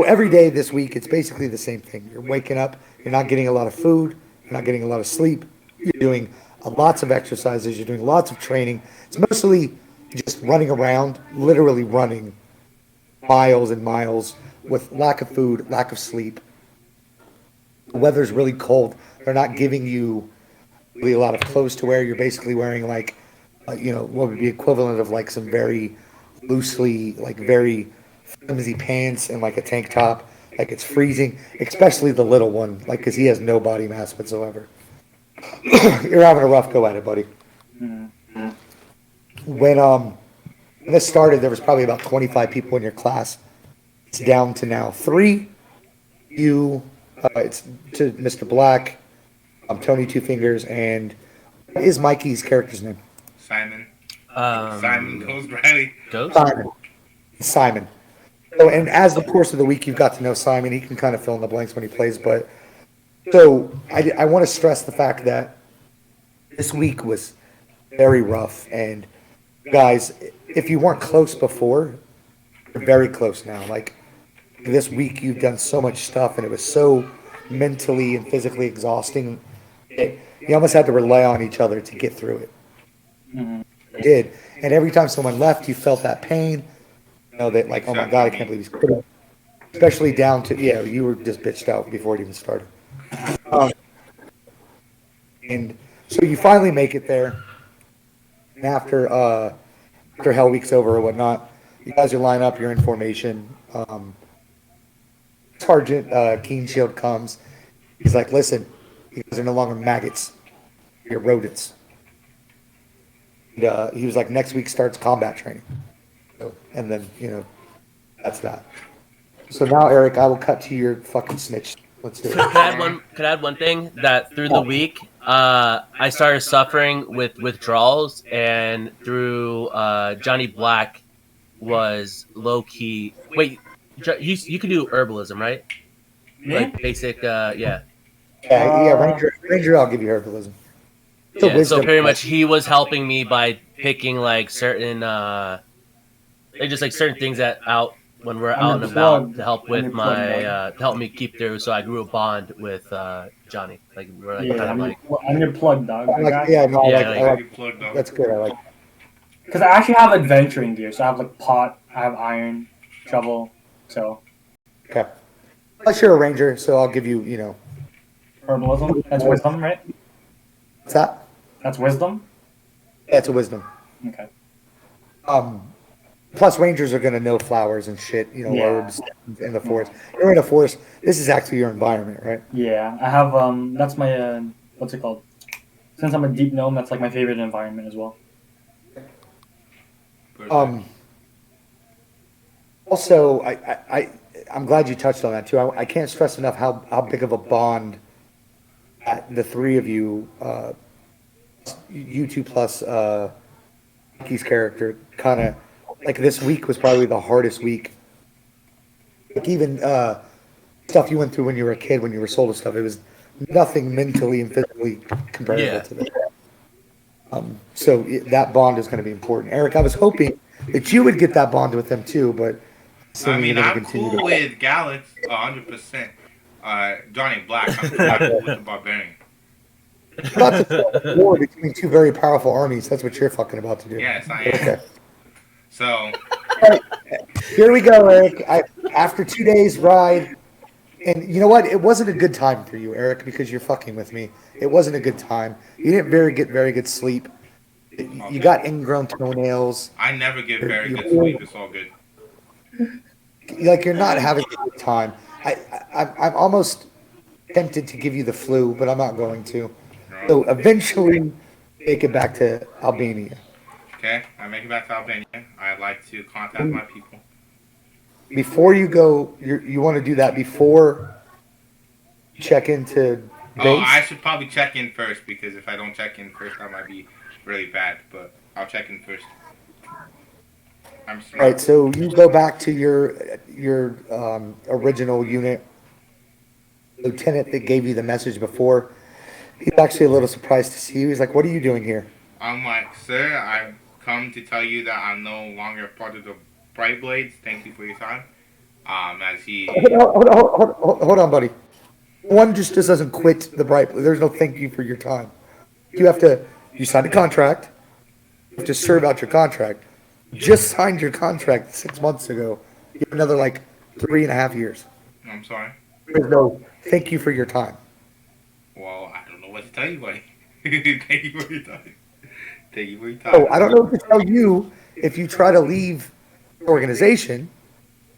every day this week, it's basically the same thing. You're waking up. You're not getting a lot of food. You're not getting a lot of sleep. You're doing lots of exercises. You're doing lots of training. It's mostly just running around, literally running miles and miles with lack of food, lack of sleep. The weather's really cold. They're not giving you really a lot of clothes to wear. You're basically wearing like, what would be equivalent of like some very loosely, like very flimsy pants and like a tank top. Like it's freezing, especially the little one, like because he has no body mass whatsoever. You're having a rough go at it, buddy. When this started, there was probably about 25 people in your class. It's down to now 3. It's to Mr. Black, Tony Two Fingers, and what is Mikey's character's name? Simon. Simon Ghost Riley. Ghost? Simon. So, and as the course of the week, you've got to know Simon. He can kind of fill in the blanks when he plays. But so I want to stress the fact that this week was very rough. And guys, if you weren't close before, you're very close now. Like this week you've done so much stuff, and it was so mentally and physically exhausting. You almost had to rely on each other to get through it. Mhm. You did, and every time someone left, you felt that pain. You know that, like, oh my god, I can't believe he's quitting. Especially down to, yeah, you were just bitched out before it even started. Um, and so you finally make it there, and after Hell Week's over or whatnot, you guys are line up, you're in formation. Sergeant Keenshield comes. He's like, listen, you guys are no longer maggots. You're rodents. And, he was like, next week starts combat training. So, and then, that's that. So now, Eric, I will cut to your fucking snitch. Let's do it. Could I add one thing that through the week, I started suffering with withdrawals, and through Johnny Black was low key. Wait, you can do herbalism, right? Me? Like basic, yeah. Yeah, Ranger, I'll give you herbalism. It's a Yeah, so wisdom pretty much test. he was helping me by picking like certain just like certain things that out when we're out and about to help with my to help me keep through. So I grew a bond with Johnny. Like we're like kind of like I'm your plug, dog. I like, yeah, no, Yeah, I like, that's good. I like. Because I actually have adventuring gear, so I have like pot, I have iron, shovel, so Okay. Unless you're a ranger, so I'll give you, herbalism. That's wisdom, right? what's that? That's wisdom. Yeah, it's a wisdom. Okay. Plus, rangers are gonna know flowers and shit, Yeah. herbs in the forest. You're in a forest. This is actually your environment, right? Yeah, I have that's my what's it called? Since I'm a deep gnome, that's like my favorite environment as well. Also, I'm glad you touched on that too. I can't stress enough how big of a bond that the three of you, you two plus Mikey's character, kind of like this week was probably the hardest week. Like even stuff you went through when you were a kid, when you were sold to stuff, it was nothing mentally and physically comparable Yeah. to this. So that bond is going to be important. Eric, I was hoping that you would get that bond with them too, but I mean, you're gonna I'm continue cool to- with Galax 100%. Johnny Black, I'm not cool with the Barbarian. about to start a war between two very powerful armies. That's what you're fucking about to do. Yes, I am. Okay. So, Here we go, Eric. After 2 days ride, and you know what? It wasn't a good time for you, Eric, because you're fucking with me. It wasn't a good time. You didn't get very good sleep. You got ingrown toenails. I never get very You- good sleep. It's all good. Like you're not having a good time. I'm almost tempted to give you the flu, but I'm not going to. So eventually, make it back to Albania. Okay, I make it back to Albania. I'd like to contact my people. Before you go, you want to do that before you check into base? Oh, I should probably check in first because if I don't check in first, that might be really bad. But I'll check in first. I'm All smart. right, so you go back to your original unit. Lieutenant that gave you the message before, he's actually a little surprised to see you. He's like, "What are you doing here?" I'm like, sir, I've come to tell you that I'm no longer part of the Bright Blades. Thank you for your time. As he, Hold on, buddy. One just doesn't quit the Bright. There's no thank you for your time. You signed a contract. You have to serve out your contract. Just signed your contract 6 months ago. You have another like 3.5 years. I'm sorry. There's no thank you for your time. Well, I don't know what to tell you, buddy. Thank you for your time. Thank you for your time. Oh, I don't know what to tell you. If you try to leave the organization,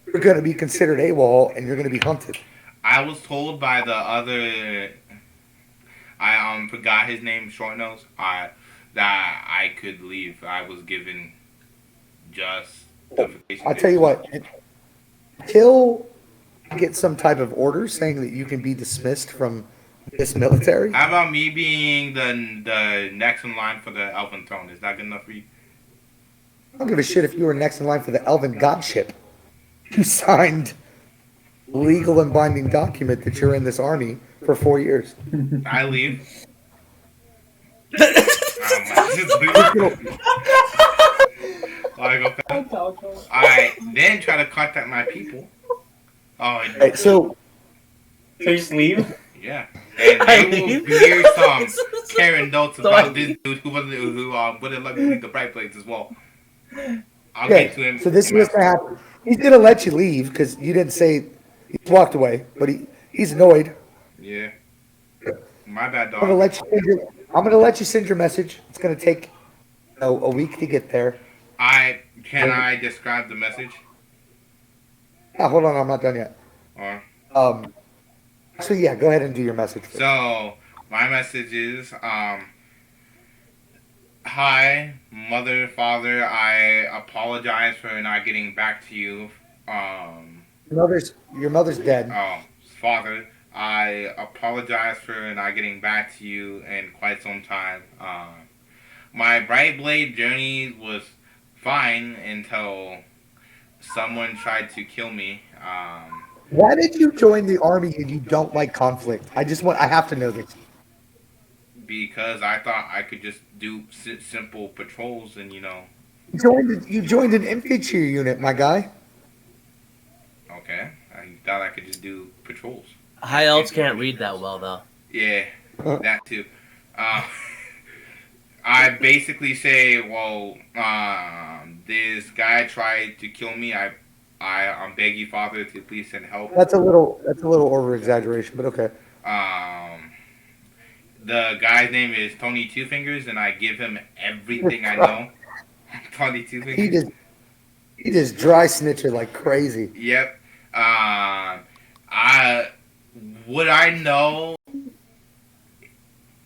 you're going to be considered AWOL and you're going to be hunted. I was told by the other, I forgot his name, Short Nose, that I could leave. I was given just notification. I'll tell you what, until you get some type of order saying that you can be dismissed from this military, How about me being the next in line for the Elven Throne? Is that good enough for you? I don't give a shit if you were next in line for the Elven Godship. You signed legal and binding document that you're in this army for 4 years. I leave. I go back. I then try to contact my people Oh, Right, so So you just leave? yeah. And I they will leave. hear some Karen notes So I about this dude who wouldn't let me leave the bright plates as well. I'll get okay, to him so this is in what's my gonna happen. He's gonna let you leave because you didn't say he just walked away, but he's annoyed. yeah. My bad, I'm gonna dog. let you I'm gonna let you send your message. It's gonna take a week to get there. Can I describe the message? Ah, hold on, I'm not done yet. Or Um, actually, yeah, go ahead and do your message first. so my message is hi, mother, father. I apologize for not getting back to you. Um, Your mother's dead. oh, father. I apologize for not getting back to you in quite some time. My Bright Blade journey was fine until someone tried to kill me. Why did you join the army and you don't like conflict? I have to know this. Because I thought I could just do simple patrols and You joined an infantry unit, my guy. okay, I thought I could just do patrols. High elves can't read that well, though. Yeah, that too. Uh, I basically say, well, this guy tried to kill me. I'm begging you, Father, to please send help. That's a little over exaggeration, but okay. Um, the guy's name is Tony Two Fingers, and I give him everything I know. Tony Two He Fingers. just he just dry snitching like crazy. Yep. I would I know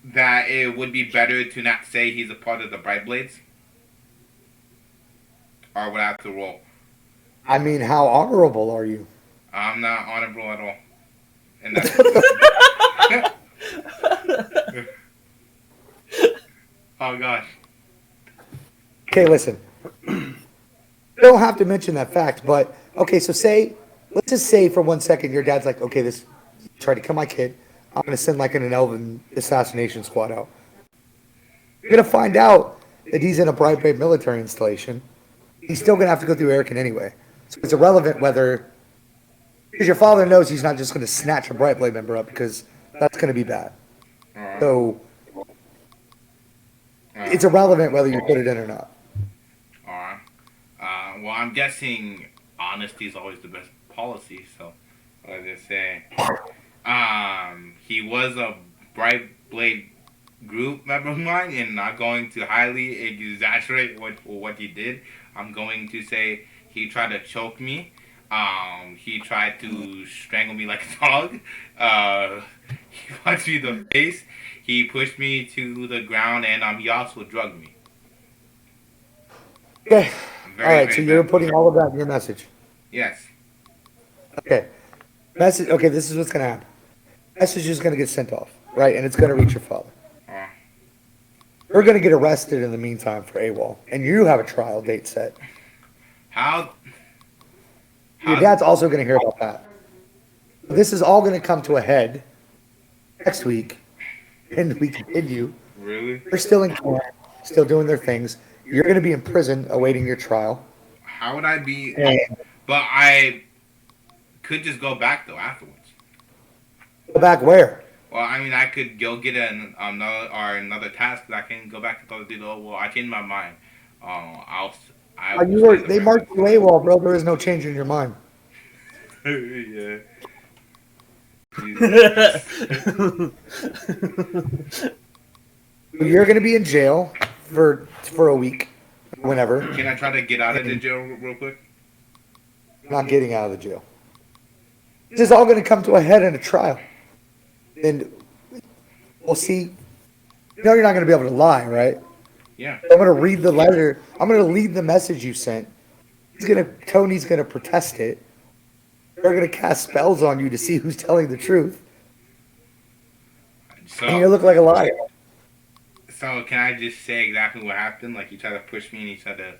that it would be better to not say he's a part of the Bright Blades, or would I have to roll? I mean, how honorable are you? I'm not honorable at all. And that's oh gosh. Okay, listen. You don't have to mention that fact, but okay, so let's just say for 1 second your dad's like, okay, this tried to kill my kid. I'm gonna send like an Elven assassination squad out. You're gonna find out that he's in a Bright Bay military installation. He's still gonna have to go through Erican anyway. So it's irrelevant whether because your father knows he's not just gonna snatch a Bright Blade member up because that's gonna be bad. So it's irrelevant whether you put it in or not. Alright. Well, I'm guessing honesty is always the best policy. So I just say, he was a Bright Blade group member of mine, and not going to highly exaggerate what he did. I'm going to say he tried to choke me. He tried to strangle me like a dog. He punched me in the face. He pushed me to the ground, and he also drugged me. Okay. Very, All right, very so you're bad. putting all of that in your message. Yes. Okay. Message. Okay, this is what's gonna happen. Message is gonna get sent off, right, and it's gonna reach your father. Uh, You're gonna get arrested in the meantime for AWOL, and you have a trial date set. how? Your dad's also gonna hear about that. This is all gonna come to a head next week, and we continue. Really? They're still in camp, still doing their things. You're gonna be in prison awaiting your trial. How would I be? And But I could just go back though afterwards. go back where? Well, I mean, I could go get another task that I can go back and go do. Oh, well, I changed my mind. I will You were, stay they the marked you AWOL, bro. There is no change in your mind. yeah. You're gonna be in jail for a week, whenever. Can I try to get out of the jail real quick? Not getting out of the jail. This is all going to come to a head in a trial. And we'll see. You know you're not going to be able to lie, right? Yeah. I'm going to read the letter. I'm going to read the message you sent. Tony's going to protest it. They're going to cast spells on you to see who's telling the truth. And you So, look like a liar. so can I just say exactly what happened? Like, he tried to push me and he tried to.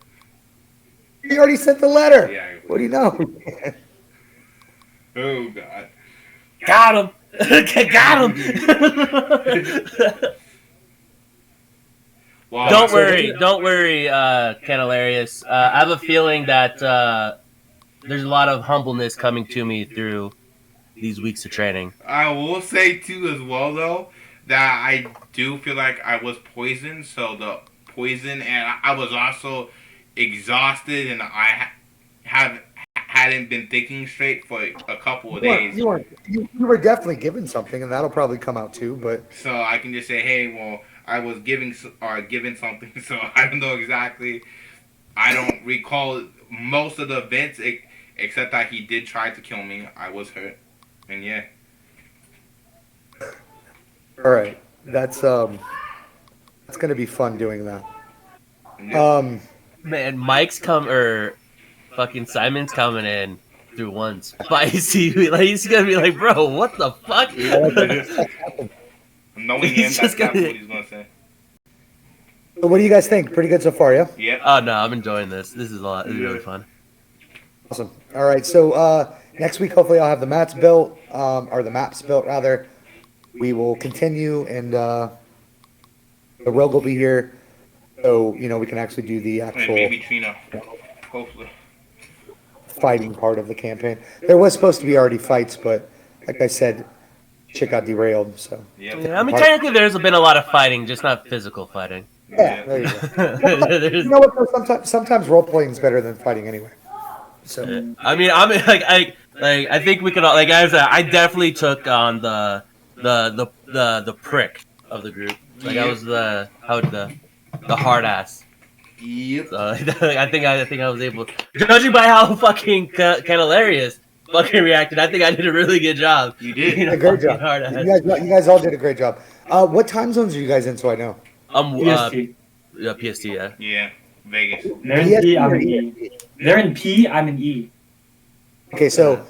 You already sent the letter. Yeah. What do you know? Oh God. Got him. Got him. Well, Don't worry, Canalarius. I have a feeling that there's a lot of humbleness coming to me through these weeks of training. I will say too as well though that I do feel like I was poisoned. So the poison, and I was also exhausted, and hadn't been thinking straight for a couple of days. You were definitely given something, and that'll probably come out too. But So I can just say, hey, well, I was given something, so I don't know exactly. I don't recall most of the events except that he did try to kill me. I was hurt, and yeah. all right, that's gonna be fun doing that. Yeah. Man, fucking Simon's coming in through one spicy. Like, he's gonna be like, bro, what the fuck? Knowing him, He's that's just gonna- exactly what he's gonna say. So what do you guys think? Pretty good so far, yeah. Yep. Oh no, I'm enjoying this. This is a lot. This is really fun. Awesome. All right, so next week hopefully I'll have the maps built, or the maps built rather. We will continue, and the rogue will be here, so we can actually do the And actual maybe Trina. Hopefully. fighting part of the campaign. There was supposed to be already fights, but like I said, shit got derailed. So Yep. Yeah, I mean, technically, there's been a lot of fighting, just not physical fighting. yeah, there you go. There's- You know what? Though? Sometimes role playing is better than fighting anyway. So I mean, I think we could all, like I said, I definitely took on the prick of the group. Like I was the hard ass. Yep. So I think I was able, judging by how fucking Candelarius fucking reacted, I think I did a really good job. You did. You know, a great fucking job. hard ass. You guys all did a great job. What time zones are you guys in? So I know. PST. Yeah, PST, yeah. Yeah. Vegas. They're in P, I'm in E. They're in P, I'm in E. Okay, so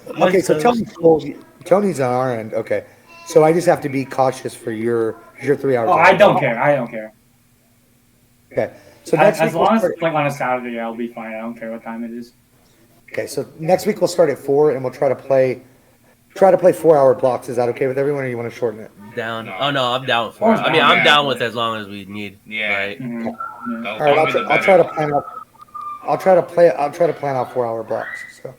Tony's on our end. Okay, so I just have to be cautious for your 3 hours. Oh, I don't care. I don't care. Okay, so next As week we'll long as start, it's like on a Saturday, I'll be fine. I don't care what time it is. okay, so next week we'll start at 4, and we'll try to play 4-hour blocks. Is that okay with everyone, or you want to shorten it? Down. No. Oh no, I'm down for it. I mean, I'm down with as long as we need. Yeah. Right. Mhm. Yeah. The All right, longer the I'll try to better. plan out. I'll try to plan out 4-hour blocks. So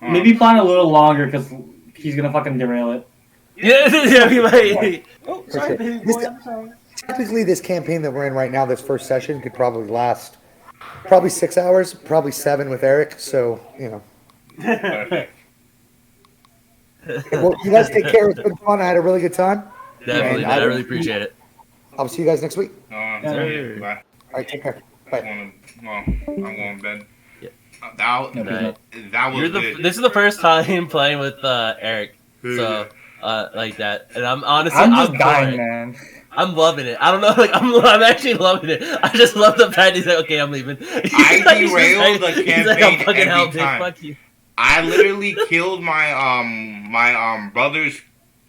Maybe plan a little longer because he's gonna fucking derail it. Yeah, we might. Oh, sorry, baby boy, I'm sorry. Technically, this campaign that we're in right now, this first session, could probably last 6 hours, probably 7 with Eric. So Perfect. well, you guys take care. It's been fun. I had a really good time. Definitely, And man. I really appreciate it. I'll see you guys next week. Yeah. Bye. All right, take care. Bye. I'm going to bed. Yeah. That was good. This is the first time playing with Eric, so like that, and I'm honestly, I'm just for dying, it. man. I'm loving it. I don't know, like I'm actually loving it. I just love the fact he's like, okay, I'm leaving. I derailed the he's like, campaign I'm fucking every out, dude. time. Fuck you. I literally killed my brother's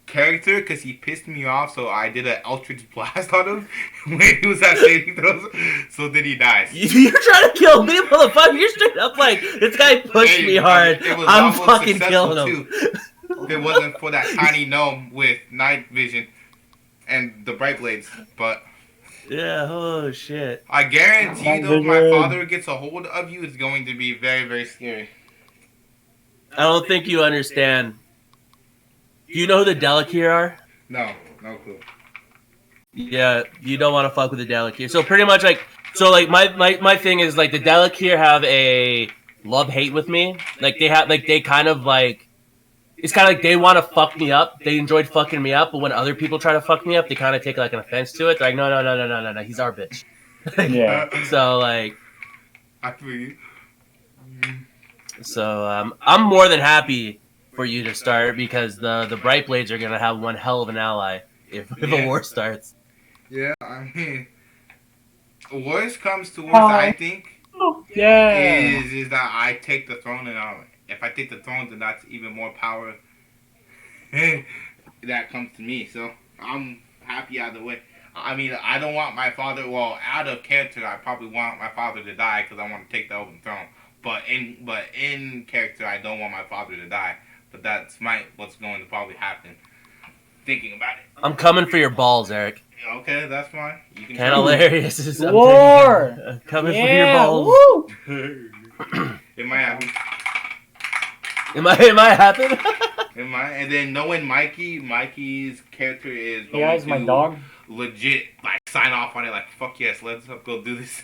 character because he pissed me off. So I did an Eldritch Blast on him when he was at saving throws. So then he dies. You're trying to kill me, motherfucker. You're straight up like, this guy pushed Hey, me hard. it was I'm almost fucking successful, killing him. too. If it wasn't for that tiny gnome with night vision and the bright blades, but Yeah, oh shit. I guarantee Night though, my vision. father gets a hold of you, it's going to be very, very scary. I don't think you understand. Do you know who the Delakir are? No clue. Yeah, you don't want to fuck with the Delakir. So pretty much like, my thing is like the Delakir have a love-hate with me. Like they kind of like, it's kind of like they want to fuck me up. They enjoyed fucking me up, but when other people try to fuck me up, they kind of take like an offense to it. They're like, no, he's our bitch. Yeah. So like, I feel you. so I'm more than happy for you to start because the Bright Blades are gonna have one hell of an ally if Yeah. a war starts. Yeah, I mean, worst comes to worst, Hi. I think, Yeah. is that I take the throne, and if I take the throne, then that's even more power that comes to me. So I'm happy either way. I mean, I don't want my father. Well, out of character, I probably want my father to die because I want to take the open throne. But in character, I don't want my father to die. But that's what's going to probably happen. Thinking about it. I'm coming for your balls, Eric. Okay, that's fine. You can. Candelarius is War! coming for your balls. Woo! It might happen. Am I happen? And then knowing Mikey's character is Hey guys, my to dog. legit like sign off on it. Like fuck yes, let's go do this.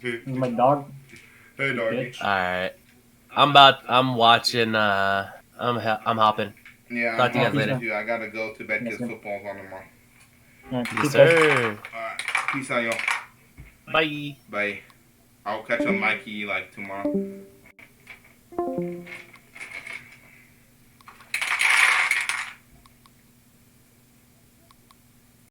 This is my dog. Hey, doggy. Bitch. All right. I'm watching. I'm hopping. Yeah, Talk to you guys I'm later. too. I gotta go to bed because Yes, sir. football's on tomorrow. Yeah, Yes, peace, guys. sir. Alright, peace out, y'all. Bye. Bye. I'll catch on Mikey like tomorrow.